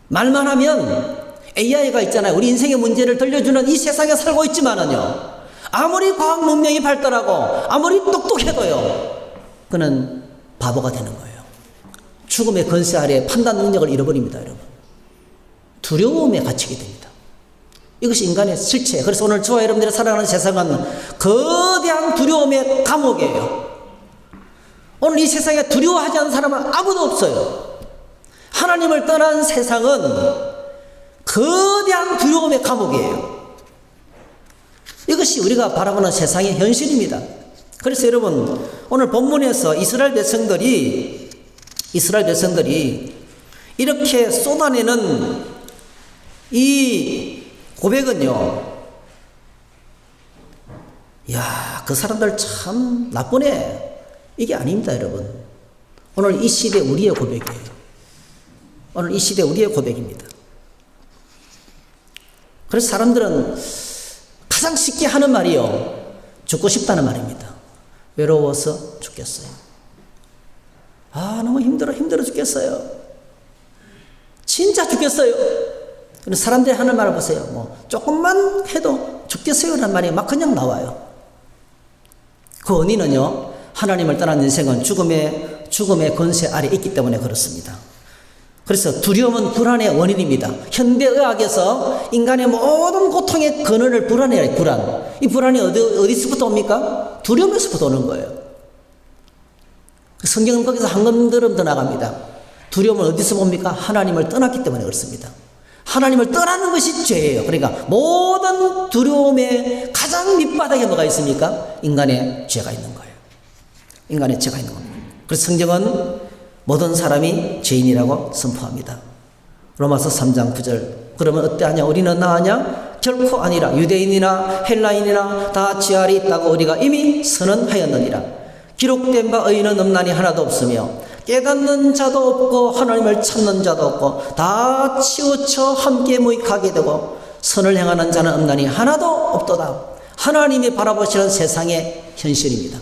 말만 하면 AI가 있잖아요. 우리 인생의 문제를 들려주는 이 세상에 살고 있지만은요, 아무리 과학 문명이 발달하고 아무리 똑똑해도요, 그는 바보가 되는 거예요. 죽음의 권세 아래 판단 능력을 잃어버립니다, 여러분. 두려움에 갇히게 됩니다. 이것이 인간의 실체. 그래서 오늘 저와 여러분들이 살아가는 세상은 거대한 두려움의 감옥이에요. 오늘 이 세상에 두려워하지 않는 사람은 아무도 없어요. 하나님을 떠난 세상은 거대한 두려움의 감옥이에요. 이것이 우리가 바라보는 세상의 현실입니다. 그래서 여러분, 오늘 본문에서 이스라엘 백성들이 이렇게 쏟아내는 이 고백은요, 야, 그 사람들 참 나쁘네. 이게 아닙니다, 여러분. 오늘 이 시대 우리의 고백이에요. 오늘 이 시대 우리의 고백입니다. 그래서 사람들은 가장 쉽게 하는 말이요, 죽고 싶다는 말입니다. 외로워서 죽겠어요. 너무 힘들어 죽겠어요. 진짜 죽겠어요. 사람들이 하는 말을 보세요. 조금만 해도 죽겠어요 라는 말이 막 그냥 나와요. 그 원인은요, 하나님을 떠난 인생은 죽음의 권세 아래 있기 때문에 그렇습니다. 그래서 두려움은 불안의 원인입니다. 현대의학에서 인간의 모든 고통의 근원을 불안이에요. 불안. 이 불안이 어디서부터 옵니까? 두려움에서부터 오는 거예요. 성경은 거기서 한 걸음 더 나갑니다. 두려움은 어디서 봅니까? 하나님을 떠났기 때문에 그렇습니다. 하나님을 떠나는 것이 죄예요. 그러니까 모든 두려움의 가장 밑바닥에 뭐가 있습니까? 인간의 죄가 있는 거예요. 인간의 죄가 있는 겁니다. 그래서 성경은 모든 사람이 죄인이라고 선포합니다. 로마서 3장 9절. 그러면 어때하냐? 우리는 나하냐? 결코 아니라. 유대인이나 헬라인이나 다 죄아래 있다고 우리가 이미 선언하였느니라. 기록된 바 의인은 없나니 하나도 없으며 깨닫는 자도 없고 하나님을 찾는 자도 없고 다 치우쳐 함께 무익하게 되고 선을 행하는 자는 없나니 하나도 없도다. 하나님이 바라보시는 세상의 현실입니다.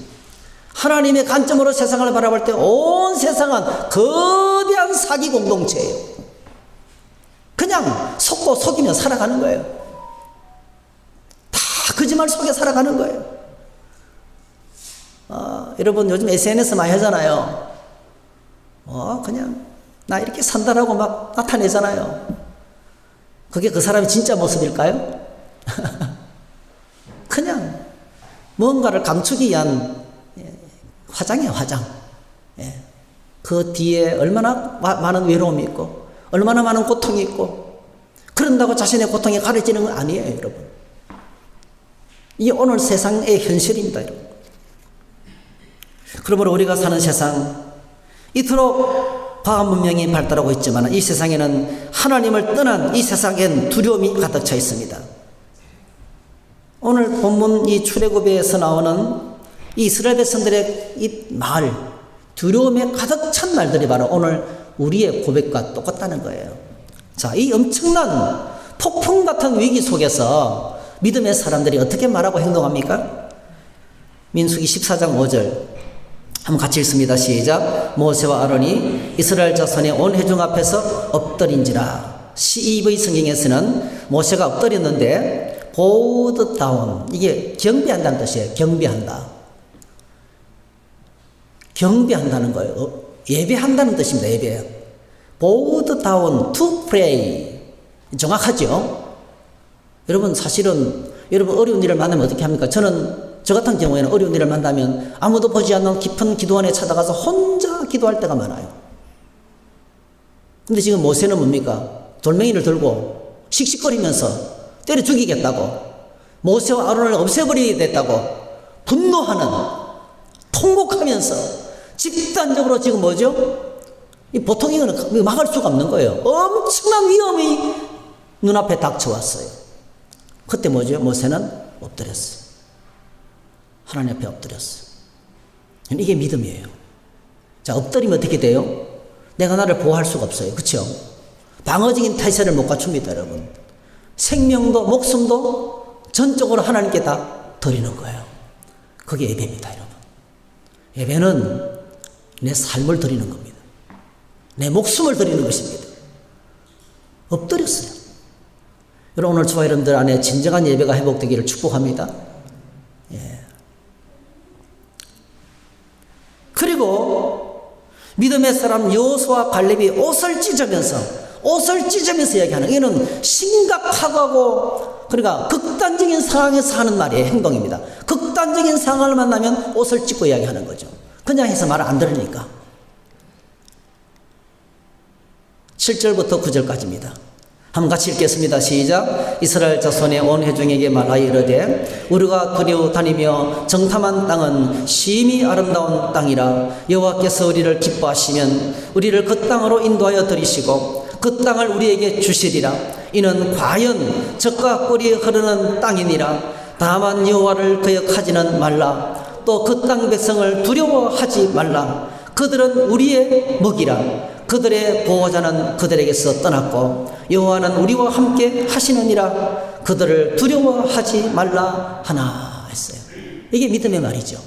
하나님의 관점으로 세상을 바라볼 때 온 세상은 거대한 사기 공동체예요. 그냥 속고 속이며 살아가는 거예요. 다 거짓말 속에 살아가는 거예요. 여러분 요즘 SNS 많이 하잖아요. 그냥 나 이렇게 산다라고 막 나타내잖아요. 그게 그 사람의 진짜 모습일까요? 그냥 뭔가를 감추기 위한 화장이에요, 화장. 그 뒤에 얼마나 많은 외로움이 있고 얼마나 많은 고통이 있고 그런다고 자신의 고통이 가려지는 건 아니에요, 여러분. 이게 오늘 세상의 현실입니다, 여러분. 그러므로 우리가 사는 세상, 이토록 과학 문명이 발달하고 있지만 이 세상에는 하나님을 떠난 이 세상엔 두려움이 가득 차 있습니다. 오늘 본문 이 출애굽에서 나오는 이 이스라엘 백성들의 이 말, 두려움에 가득 찬 말들이 바로 오늘 우리의 고백과 똑같다는 거예요. 자, 이 엄청난 폭풍 같은 위기 속에서 믿음의 사람들이 어떻게 말하고 행동합니까? 민수기 14장 5절 한번 같이 읽습니다. 시작. 모세와 아론이 이스라엘 자손의 온 회중 앞에서 엎드린지라. CEV 성경에서는 모세가 엎드렸는데 bowed down, 이게 경배한다는 뜻이에요. 경배한다. 경배한다는 거예요. 예배한다는 뜻입니다. 예배. bowed down to pray. 정확하죠? 여러분 사실은 여러분 어려운 일을 만나면 어떻게 합니까? 저 같은 경우에는 어려운 일을 만나면 아무도 보지 않는 깊은 기도 안에 찾아가서 혼자 기도할 때가 많아요. 근데 지금 모세는 뭡니까? 돌멩이를 들고 씩씩거리면서 때려 죽이겠다고, 모세와 아론을 없애버리게 됐다고 분노하는, 통곡하면서 집단적으로 지금 뭐죠? 보통 이거는 막을 수가 없는 거예요. 엄청난 위험이 눈앞에 닥쳐왔어요. 그때 뭐죠? 모세는 엎드렸어요. 하나님 앞에 엎드렸어요. 이게 믿음이에요. 자, 엎드리면 어떻게 돼요? 내가 나를 보호할 수가 없어요. 그렇죠? 방어적인 태세를 못 갖춥니다, 여러분. 생명도 목숨도 전적으로 하나님께 다 드리는 거예요. 그게 예배입니다, 여러분. 예배는 내 삶을 드리는 겁니다. 내 목숨을 드리는 것입니다. 엎드렸어요. 여러분, 오늘 저와 여러분들 안에 진정한 예배가 회복되기를 축복합니다. 예. 그리고 믿음의 사람 여호수아 갈렙이 옷을 찢으면서 이야기하는, 이는 심각하고 그러니까 극단적인 상황에서 하는 말이에요. 행동입니다. 극단적인 상황을 만나면 옷을 찢고 이야기하는 거죠. 그냥 해서 말을 안 들으니까. 7절부터 9절까지입니다. 한번 같이 읽겠습니다. 시작. 이스라엘 자손의 온 회중에게 말하여 이르되 우리가 그리워 다니며 정탐한 땅은 심히 아름다운 땅이라. 여호와께서 우리를 기뻐하시면 우리를 그 땅으로 인도하여 들이시고 그 땅을 우리에게 주시리라. 이는 과연 젖과 꿀이 흐르는 땅이니라. 다만 여호와를 거역하지는 말라. 또 그 땅 백성을 두려워하지 말라. 그들은 우리의 먹이라. 그들의 보호자는 그들에게서 떠났고 여호와는 우리와 함께 하시느니라. 그들을 두려워하지 말라 하나 했어요. 이게 믿음의 말이죠.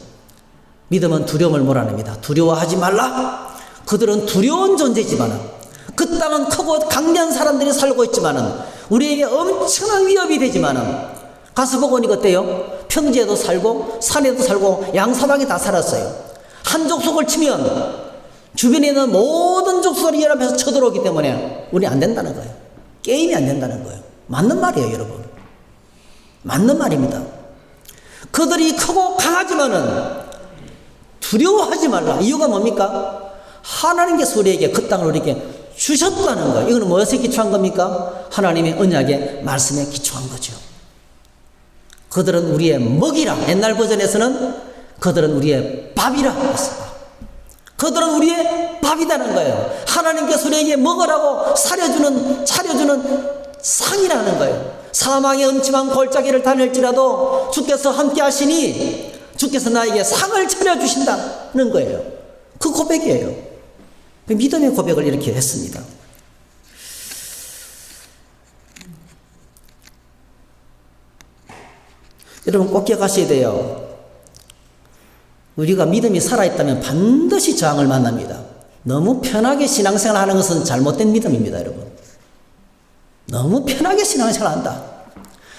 믿음은 두려움을 몰아냅니다. 두려워하지 말라. 그들은 두려운 존재지만, 그 땅은 크고 강대한 사람들이 살고 있지만 우리에게 엄청난 위협이 되지만, 가서 보고 오니까 어때요? 평지에도 살고 산에도 살고 양사방에 다 살았어요. 한 족속을 치면 주변에 있는 모든 족속이 연합해서 쳐들어오기 때문에 우리 안 된다는 거예요. 게임이 안 된다는 거예요. 맞는 말이에요, 여러분. 맞는 말입니다. 그들이 크고 강하지만은 두려워하지 말라. 이유가 뭡니까? 하나님께서 우리에게 그 땅을 우리에게 주셨다는 거예요. 이거는 무엇에 기초한 겁니까? 하나님의 언약의 말씀에 기초한 거죠. 그들은 우리의 먹이라. 옛날 버전에서는 그들은 우리의 밥이라 했어요. 그들은 우리의 밥이라는 거예요. 하나님께서 우리에게 먹으라고 차려주는 상이라는 거예요. 사망의 음침한 골짜기를 다닐지라도 주께서 함께 하시니 주께서 나에게 상을 차려주신다는 거예요. 그 고백이에요. 믿음의 고백을 이렇게 했습니다. 여러분 꼭 기억하셔야 돼요. 우리가 믿음이 살아있다면 반드시 저항을 만납니다. 너무 편하게 신앙생활 하는 것은 잘못된 믿음입니다, 여러분. 너무 편하게 신앙생활 한다.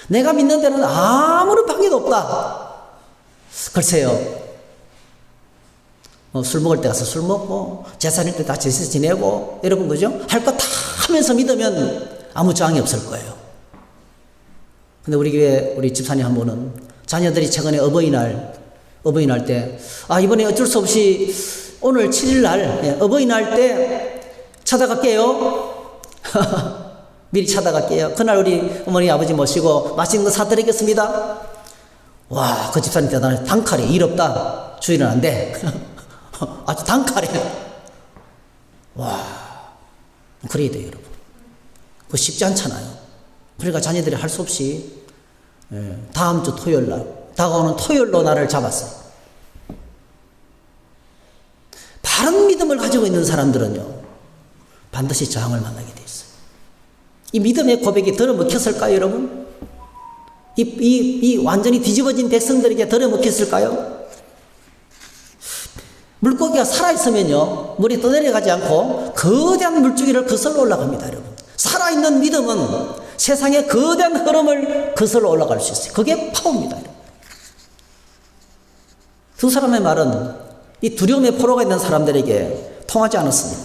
내가 믿는 데는 아무런 방해도 없다. 글쎄요. 술 먹을 때 가서 술 먹고, 제사일 때 다 제사 지내고, 여러분, 그죠? 할 거 다 하면서 믿으면 아무 저항이 없을 거예요. 근데 우리 교회, 우리 집사님 한 분은 자녀들이 최근에 어버이날 때, 이번에 어쩔 수 없이 오늘 7일날, 어버이날 때 찾아갈게요. 미리 찾아갈게요. 그날 우리 어머니 아버지 모시고 맛있는 거 사드리겠습니다. 와, 그 집사님 대단해. 단칼에 일 없다. 주일은 안 돼. 아주 단칼에. 와, 그래야 돼요, 여러분. 그거 쉽지 않잖아요. 그러니까 자녀들이 할 수 없이 다음 주 토요일 날, 다가오는 토요일로 나를 잡았어요. 바른 믿음을 가지고 있는 사람들은요, 반드시 저항을 만나게 돼 있어요. 이 믿음의 고백이 들어먹혔을까요, 여러분? 이 완전히 뒤집어진 백성들에게 들어먹혔을까요? 물고기가 살아있으면요, 물이 떠내려가지 않고 거대한 물줄기를 거슬러 올라갑니다, 여러분. 살아있는 믿음은 세상의 거대한 흐름을 거슬러 올라갈 수 있어요. 그게 파워입니다, 여러분. 두 사람의 말은 이 두려움의 포로가 있는 사람들에게 통하지 않았습니다.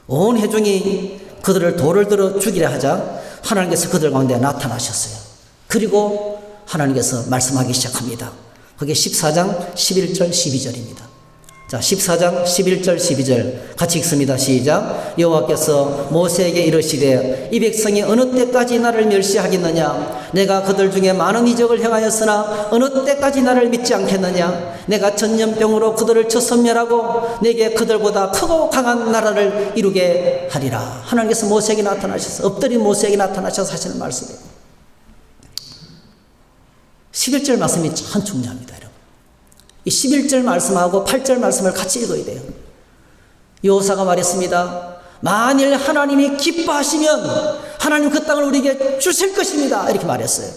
온 회중이 그들을 돌을 들어 죽이려 하자 하나님께서 그들 가운데 나타나셨어요. 그리고 하나님께서 말씀하기 시작합니다. 그게 14장 11절 12절입니다. 자, 14장 11절 12절 같이 읽습니다. 시작. 여호와께서 모세에게 이르시되 이 백성이 어느 때까지 나를 멸시하겠느냐? 내가 그들 중에 많은 이적을 행하였으나 어느 때까지 나를 믿지 않겠느냐? 내가 전염병으로 그들을 쳐 섬멸하고 내게 그들보다 크고 강한 나라를 이루게 하리라. 하나님께서 모세에게 나타나셔서, 엎드린 모세에게 나타나셔서 하시는 말씀이에요. 11절 말씀이 참 중요합니다, 여러분. 이 11절 말씀하고 8절 말씀을 같이 읽어야 돼요. 여호사가 말했습니다. 만일 하나님이 기뻐하시면 하나님 그 땅을 우리에게 주실 것입니다. 이렇게 말했어요.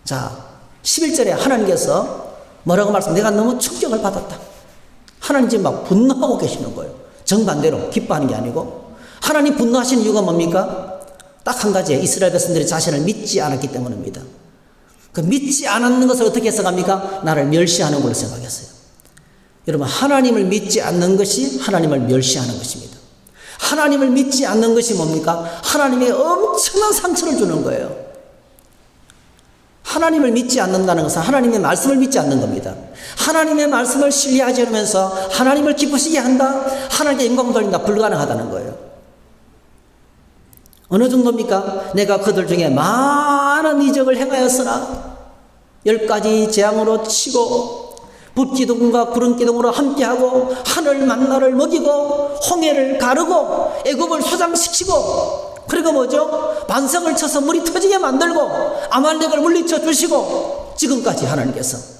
자, 11절에 하나님께서 뭐라고 말씀하세요? 내가 너무 충격을 받았다. 하나님 지금 막 분노하고 계시는 거예요. 정반대로 기뻐하는 게 아니고. 하나님 분노하시는 이유가 뭡니까? 딱 한 가지예요. 이스라엘 백성들이 자신을 믿지 않았기 때문입니다. 그 믿지 않는 것을 어떻게 해석합니까? 나를 멸시하는 걸로 생각했어요. 여러분, 하나님을 믿지 않는 것이 하나님을 멸시하는 것입니다. 하나님을 믿지 않는 것이 뭡니까? 하나님의 엄청난 상처를 주는 거예요. 하나님을 믿지 않는다는 것은 하나님의 말씀을 믿지 않는 겁니다. 하나님의 말씀을 신뢰하지 않으면서 하나님을 기쁘시게 한다, 하나님께 영광 돌린다, 불가능하다는 거예요. 어느 정도입니까? 내가 그들 중에 많은 이적을 행하였으나 10가지 재앙으로 치고 붓기둥과 구름기둥으로 함께하고 하늘 만나를 먹이고 홍해를 가르고 애굽을 소장시키고, 그리고 뭐죠? 반석을 쳐서 물이 터지게 만들고 아말렉을 물리쳐 주시고, 지금까지 하나님께서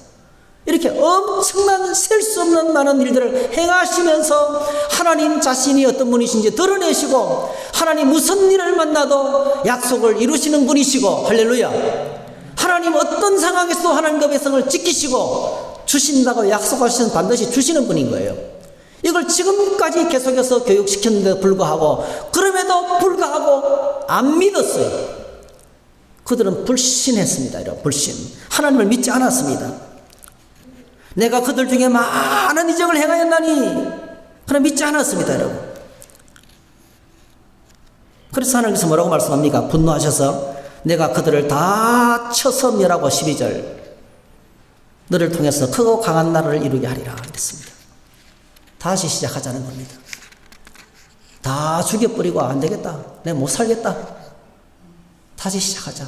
이렇게 엄청난 셀 수 없는 많은 일들을 행하시면서 하나님 자신이 어떤 분이신지 드러내시고, 하나님 무슨 일을 만나도 약속을 이루시는 분이시고, 할렐루야. 하나님 어떤 상황에서도 하나님의 백성을 지키시고 주신다고 약속하시면 반드시 주시는 분인 거예요. 이걸 지금까지 계속해서 교육시켰는데도 불구하고, 그럼에도 불구하고 안 믿었어요. 그들은 불신했습니다. 여러분, 불신. 하나님을 믿지 않았습니다. 내가 그들 중에 많은 이적을 행하였나니, 그럼 믿지 않았습니다, 여러분. 그래서 하나님께서 뭐라고 말씀합니까? 분노하셔서 내가 그들을 다 쳐서 멸하고, 12절, 너를 통해서 크고 강한 나라를 이루게 하리라 그랬습니다. 다시 시작하자는 겁니다. 다 죽여버리고 안 되겠다. 내가 못 살겠다. 다시 시작하자.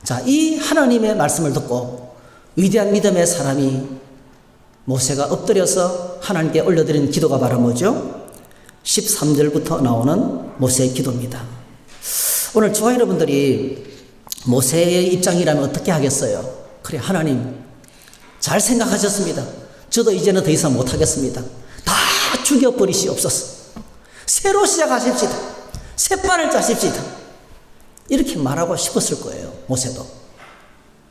자, 이 하나님의 말씀을 듣고 위대한 믿음의 사람이 모세가 엎드려서 하나님께 올려드린 기도가 바로 뭐죠? 13절부터 나오는 모세의 기도입니다. 오늘 저와 여러분들이 모세의 입장이라면 어떻게 하겠어요? 그래, 하나님 잘 생각하셨습니다. 저도 이제는 더 이상 못하겠습니다. 다 죽여버리시옵소서. 새로 시작하십시다. 새발을 짜십시다. 이렇게 말하고 싶었을 거예요, 모세도.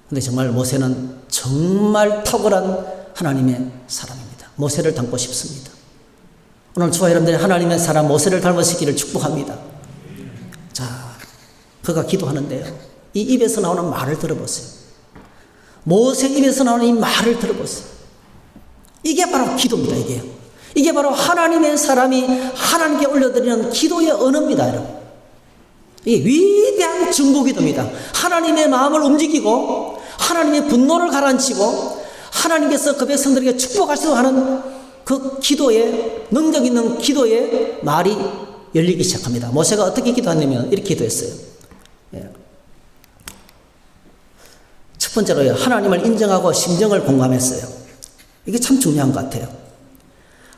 근데 정말 모세는 정말 탁월한 하나님의 사람입니다. 모세를 닮고 싶습니다. 오늘 저와 여러분들이 하나님의 사람 모세를 닮으시기를 축복합니다. 자, 그가 기도하는데요, 이 입에서 나오는 말을 들어보세요. 모세 입에서 나오는 이 말을 들어보세요. 이게 바로 기도입니다. 이게 바로 하나님의 사람이 하나님께 올려드리는 기도의 언어입니다, 여러분. 이 위대한 중보기도입니다. 하나님의 마음을 움직이고 하나님의 분노를 가라앉히고 하나님께서 그 백성들에게 축복하시도록 하는 그 기도의, 능력 있는 기도의 말이 열리기 시작합니다. 모세가 어떻게 기도했냐면 이렇게 기도했어요. 첫 번째로요, 하나님을 인정하고 심정을 공감했어요. 이게 참 중요한 것 같아요.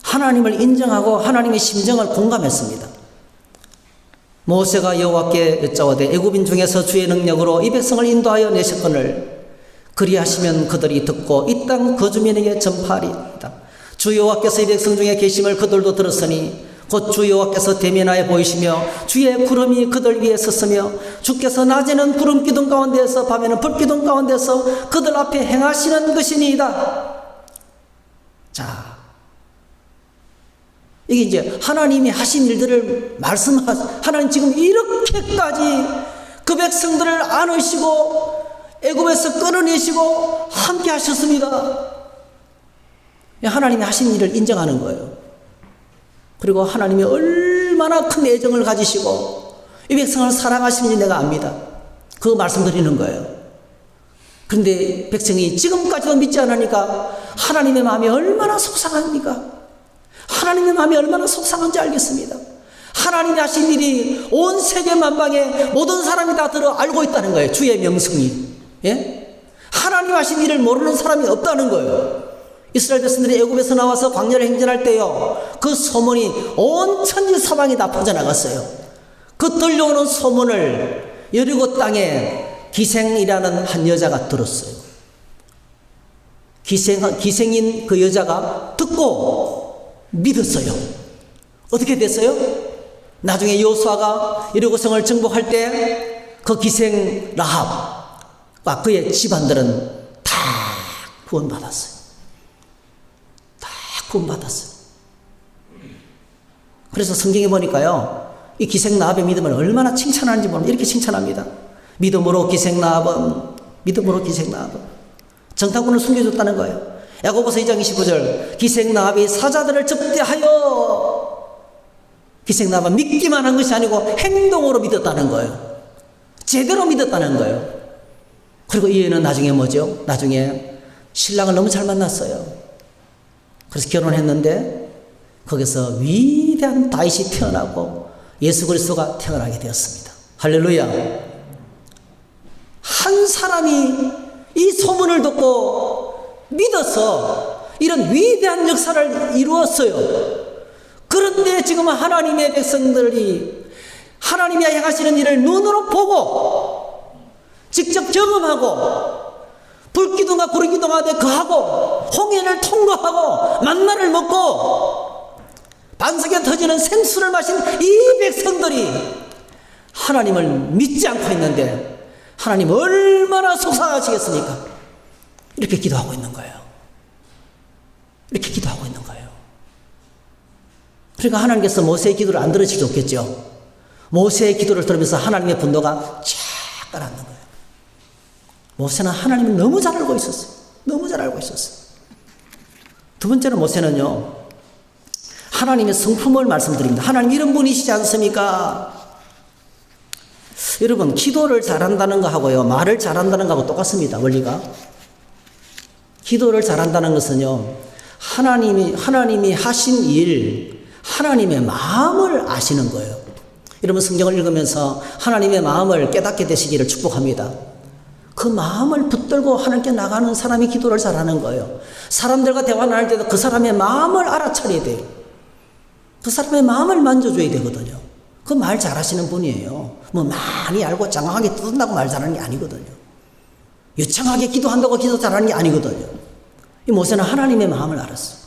하나님을 인정하고 하나님의 심정을 공감했습니다. 모세가 여호와께 여짜오되 애굽인 중에서 주의 능력으로 이 백성을 인도하여 내셨거늘 그리하시면 그들이 듣고 이 땅 거주민에게 전파하리이다. 주 여호와께서 이 백성 중에 계심을 그들도 들었으니 곧 주 여호와께서 대면하여 보이시며 주의 구름이 그들 위에 섰으며 주께서 낮에는 구름 기둥 가운데에서 밤에는 불 기둥 가운데서 그들 앞에 행하시는 것이니이다. 자, 이게 이제 하나님이 하신 일들을 하나님 지금 이렇게까지 그 백성들을 안으시고 애굽에서 끌어내시고 함께 하셨습니다. 하나님이 하신 일을 인정하는 거예요. 그리고 하나님이 얼마나 큰 애정을 가지시고 이 백성을 사랑하시는지 내가 압니다. 그 말씀드리는 거예요. 그런데 백성이 지금까지도 믿지 않으니까 하나님의 마음이 얼마나 속상합니까? 하나님의 마음이 얼마나 속상한지 알겠습니다. 하나님이 하신 일이 온 세계 만방에 모든 사람이 다 들어 알고 있다는 거예요. 주의 명성이. 예? 하나님 하신 일을 모르는 사람이 없다는 거예요. 이스라엘 백성들이 애굽에서 나와서 광야를 행진할 때요, 그 소문이 온 천지 사방에 다 퍼져나갔어요. 그 들려오는 소문을 여리고 땅에 기생이라는 한 여자가 들었어요. 기생인 그 여자가 듣고 믿었어요. 어떻게 됐어요? 나중에 여호수아가 여리고성을 정복할 때 그 기생 라합과 그의 집안들은 다 구원받았어요. 다 구원받았어요. 그래서 성경에 보니까요, 이 기생 라합의 믿음을 얼마나 칭찬하는지 모르면 이렇게 칭찬합니다. 믿음으로 기생 라합은 정탐꾼을 숨겨줬다는 거예요. 야고보서 2장 25절, 기생 라합이 사자들을 접대하여, 기생 라합은 믿기만 한 것이 아니고 행동으로 믿었다는 거예요. 제대로 믿었다는 거예요. 그리고 이 애는 나중에 뭐죠? 나중에 신랑을 너무 잘 만났어요. 그래서 결혼했는데 거기서 위대한 다윗이 태어나고 예수 그리스도가 태어나게 되었습니다. 할렐루야. 한 사람이 이 소문을 듣고 믿어서 이런 위대한 역사를 이루었어요. 그런데 지금 하나님의 백성들이 하나님이 행하시는 일을 눈으로 보고 직접 경험하고 불기둥과 구름기둥하되 거하고 홍해를 통과하고 만나를 먹고 반석에 터지는 생수를 마신 이 백성들이 하나님을 믿지 않고 있는데 하나님 얼마나 속상하시겠습니까? 이렇게 기도하고 있는 거예요. 이렇게 기도하고 있는 거예요. 그러니까 하나님께서 모세의 기도를 안 들으실 수 없겠죠. 모세의 기도를 들으면서 하나님의 분노가 쫙 가라앉는 거예요. 모세는 하나님을 너무 잘 알고 있었어요. 너무 잘 알고 있었어요. 두 번째는 모세는요, 하나님의 성품을 말씀드립니다. 하나님 이런 분이시지 않습니까? 여러분, 기도를 잘한다는 거하고요, 말을 잘한다는 거하고 똑같습니다. 원리가. 기도를 잘한다는 것은요, 하나님이 하신 일, 하나님의 마음을 아시는 거예요. 여러분 성경을 읽으면서 하나님의 마음을 깨닫게 되시기를 축복합니다. 그 마음을 붙들고 하나님께 나가는 사람이 기도를 잘하는 거예요. 사람들과 대화 나눌 때도 그 사람의 마음을 알아차려야 돼요. 그 사람의 마음을 만져줘야 되거든요. 그 말 잘하시는 분이에요. 뭐 많이 알고 장황하게 뜯는다고 말 잘하는 게 아니거든요. 유창하게 기도한다고 기도 잘하는 게 아니거든요. 이 모세는 하나님의 마음을 알았어요.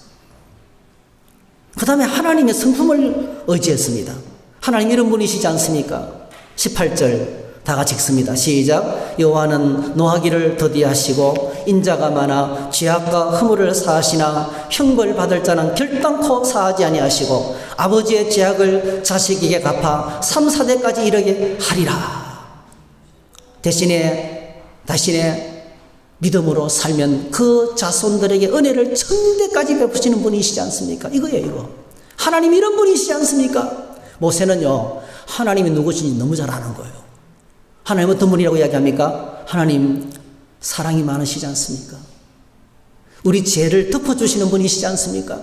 그 다음에 하나님의 성품을 의지했습니다. 하나님 이런 분이시지 않습니까? 18절 다 같이 읽습니다. 시작. 여호와는 노하기를 더디하시고 인자가 많아 죄악과 허물을 사하시나 형벌 받을 자는 결단코 사하지 아니하시고 아버지의 죄악을 자식에게 갚아 3, 4대까지 이르게 하리라. 대신에 믿음으로 살면 그 자손들에게 은혜를 천대까지 베푸시는 분이시지 않습니까? 이거예요, 이거. 하나님 이런 분이시지 않습니까? 모세는요, 하나님이 누구신지 너무 잘 아는 거예요. 하나님 어떤 분이라고 이야기합니까? 하나님 사랑이 많으시지 않습니까? 우리 죄를 덮어주시는 분이시지 않습니까?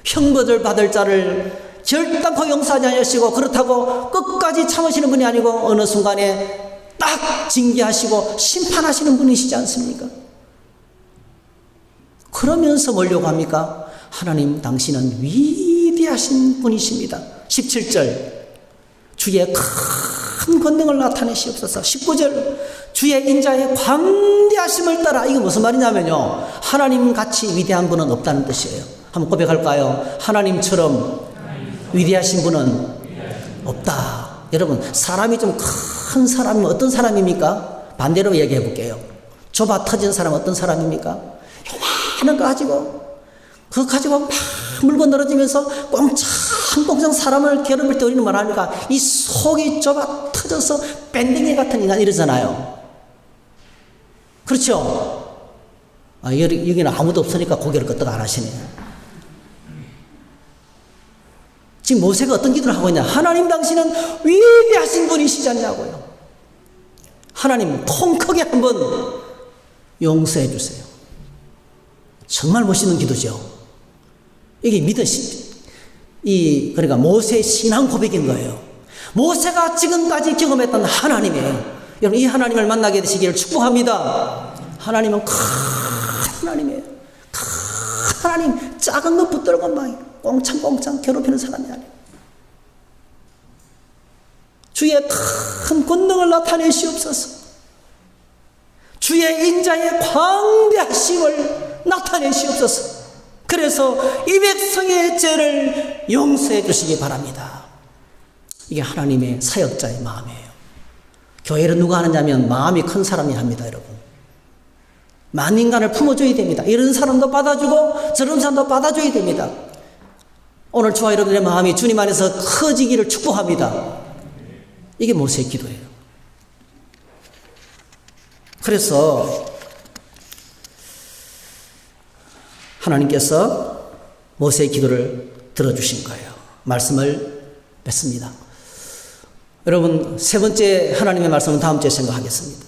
형벌을 받을 자를 결단코 용서하지 않으시고 그렇다고 끝까지 참으시는 분이 아니고 어느 순간에 딱 징계하시고 심판하시는 분이시지 않습니까? 그러면서 뭐려고 합니까? 하나님 당신은 위대하신 분이십니다. 17절 주의 큰 권능을 나타내시옵소서. 19절 주의 인자의 광대하심을 따라. 이게 무슨 말이냐면요, 하나님같이 위대한 분은 없다는 뜻이에요. 한번 고백할까요? 하나님처럼 위대하신 분은 없다. 여러분 사람이 좀 큰 사람이면 어떤 사람입니까? 반대로 얘기해 볼게요. 좁아 터진 사람은 어떤 사람입니까? 요만한 거 가지고 그거 가지고 막 물고 늘어지면서 꽁창꽁창 사람을 괴롭힐 때 우리는 말합니까? 이 속이 좁아 터져서 밴댕이 같은 인간 이러잖아요. 그렇죠? 여기는 아무도 없으니까 고개를 끄덕 안 하시네. 지금 모세가 어떤 기도를 하고 있냐? 하나님 당신은 위대하신 분이시지 않냐고요. 하나님 통 크게 한번 용서해 주세요. 정말 멋있는 기도죠. 이게 그러니까 모세의 신앙 고백인 거예요. 모세가 지금까지 경험했던 하나님이에요. 여러분 이 하나님을 만나게 되시기를 축복합니다. 하나님은 큰 하나님이에요. 큰 하나님, 작은 것 붙들고 막 꽁창꽁창 괴롭히는 사람이 아니에요. 주의 큰 권능을 나타내시옵소서. 주의 인자의 광대하심을 나타내시옵소서. 그래서 이 백성의 죄를 용서해 주시기 바랍니다. 이게 하나님의 사역자의 마음이에요. 교회를 누가 하느냐면 마음이 큰 사람이 합니다, 여러분. 만인간을 품어줘야 됩니다. 이런 사람도 받아주고 저런 사람도 받아줘야 됩니다. 오늘 저와 여러분들의 마음이 주님 안에서 커지기를 축복합니다. 이게 모세의 기도예요. 그래서 하나님께서 모세의 기도를 들어주신 거예요. 말씀을 맺습니다. 여러분 세 번째 하나님의 말씀은 다음 주에 생각하겠습니다.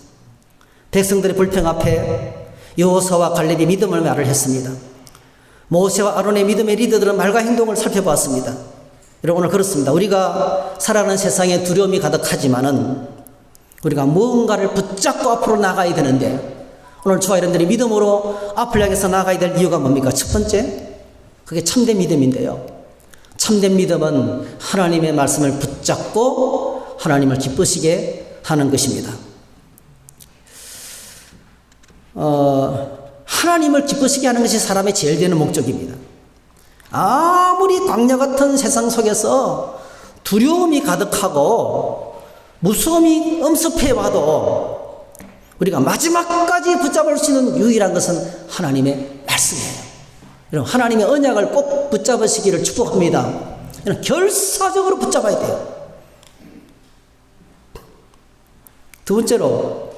백성들의 불평 앞에 여호수아와 갈렙이 믿음을 말을 했습니다. 모세와 아론의 믿음의 리더들은 말과 행동을 살펴보았습니다. 여러분 오늘 그렇습니다. 우리가 살아가는 세상에 두려움이 가득하지만은 우리가 무언가를 붙잡고 앞으로 나가야 되는데 오늘 저와 여러분들이 믿음으로 앞을 향해서 나가야 될 이유가 뭡니까? 첫 번째, 그게 참된 믿음인데요. 참된 믿음은 하나님의 말씀을 붙잡고 하나님을 기쁘시게 하는 것입니다. 하나님을 기쁘시게 하는 것이 사람의 제일 되는 목적입니다. 아무리 광야 같은 세상 속에서 두려움이 가득하고 무서움이 엄습해 와도 우리가 마지막까지 붙잡을 수 있는 유일한 것은 하나님의 말씀이에요. 여러분 하나님의 언약을 꼭 붙잡으시기를 축복합니다. 결사적으로 붙잡아야 돼요. 두 번째로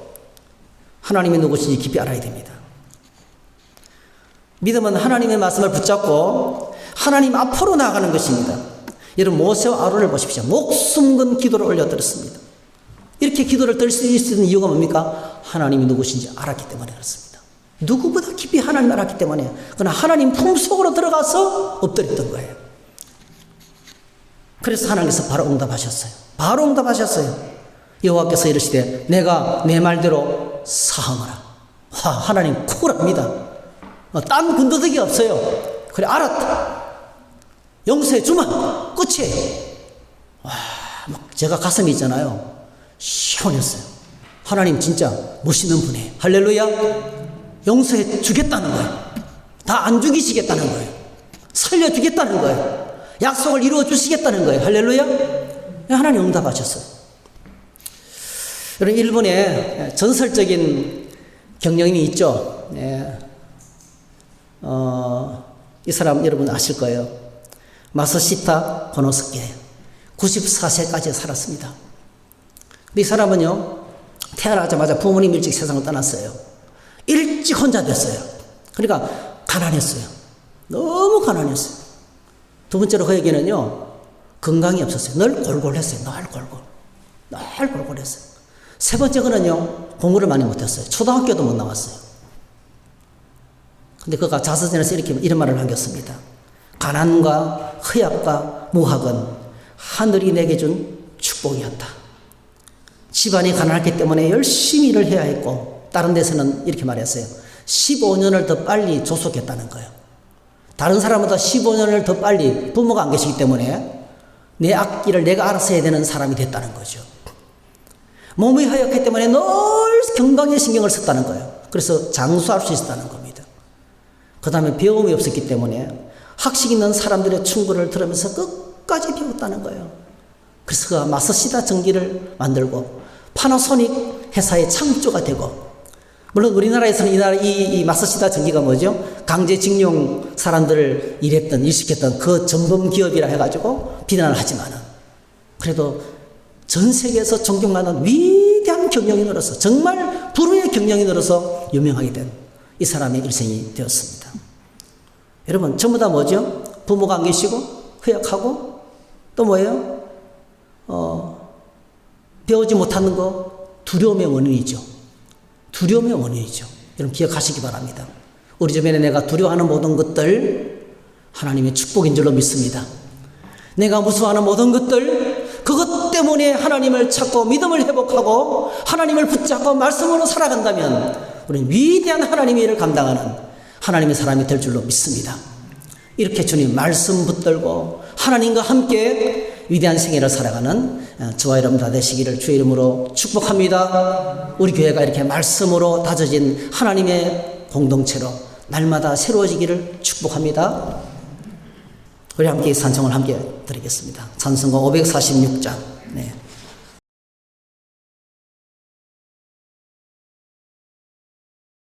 하나님이 누구신지 깊이 알아야 됩니다. 믿음은 하나님의 말씀을 붙잡고 하나님 앞으로 나가는 것입니다. 여러분 모세와 아론을 보십시오. 목숨 건 기도를 올려드렸습니다. 이렇게 기도를 들 수 있는 이유가 뭡니까? 하나님이 누구신지 알았기 때문에 그렇습니다. 누구보다 깊이 하나님을 알았기 때문에 그러나 하나님 품속으로 들어가서 엎드렸던 거예요. 그래서 하나님께서 바로 응답하셨어요. 바로 응답하셨어요. 여호와께서 이르시되 내가 내 말대로 사하노라. 하나님 쿨합니다. 딴 군더더기 없어요. 그래 알았다. 용서해 주마. 끝이에요. 막 제가 가슴이 있잖아요. 시원했어요. 하나님 진짜 멋있는 분이에요. 할렐루야. 용서해 주겠다는 거예요. 다 안 죽이시겠다는 거예요. 살려주겠다는 거예요. 약속을 이루어 주시겠다는 거예요. 할렐루야. 하나님 응답하셨어요. 여러분 일본에 전설적인 경영인이 있죠. 이 사람 여러분 아실 거예요. 마사시타 고노스케 94세까지 살았습니다. 이 사람은요 태어나자마자 부모님 일찍 세상을 떠났어요. 일찍 혼자 됐어요. 그러니까 가난했어요. 너무 가난했어요. 두 번째로 그에게는요 건강이 없었어요. 늘 골골했어요. 늘 골골했어요. 세 번째 거는요 공부를 많이 못했어요. 초등학교도 못 나왔어요. 근데 그가 자서전에서 이런 말을 남겼습니다. 가난과 허약과 무학은 하늘이 내게 준 축복이었다. 집안이 가난했기 때문에 열심히 일을 해야 했고 다른 데서는 이렇게 말했어요. 15년을 더 빨리 조속했다는 거예요. 다른 사람보다 15년을 더 빨리 부모가 안 계시기 때문에 내 앞길을 내가 알아서 해야 되는 사람이 됐다는 거죠. 몸이 허약했기 때문에 늘 건강에 신경을 썼다는 거예요. 그래서 장수할 수 있었다는 겁니다. 그 다음에 배움이 없었기 때문에 학식 있는 사람들의 충고를 들으면서 끝까지 배웠다는 거예요. 그래서 그가 마사시다 전기를 만들고 파나소닉 회사의 창조가 되고, 물론 우리나라에서는 이 마사시다 전기가 뭐죠? 강제징용 사람들을 일시켰던 그 전범 기업이라 해가지고 비난을 하지만은 그래도 전 세계에서 존경하는 위대한 경영인으로서 정말 불후의 경영인으로서 유명하게 된 이 사람의 일생이 되었습니다. 여러분 전부 다 뭐죠? 부모가 안 계시고 허약하고 또 뭐예요? 배우지 못하는 거 두려움의 원인이죠. 두려움의 원인이죠. 여러분 기억하시기 바랍니다. 우리 주변에 내가 두려워하는 모든 것들 하나님의 축복인 줄로 믿습니다. 내가 무서워하는 모든 것들 그것 때문에 하나님을 찾고 믿음을 회복하고 하나님을 붙잡고 말씀으로 살아간다면 우리는 위대한 하나님의 일을 감당하는 하나님의 사람이 될 줄로 믿습니다. 이렇게 주님 말씀 붙들고 하나님과 함께 위대한 생애를 살아가는 저와 여러분 다 되시기를 주의 이름으로 축복합니다. 우리 교회가 이렇게 말씀으로 다져진 하나님의 공동체로 날마다 새로워지기를 축복합니다. 우리 함께 이 찬송을 함께 드리겠습니다. 찬송가 546장. 네.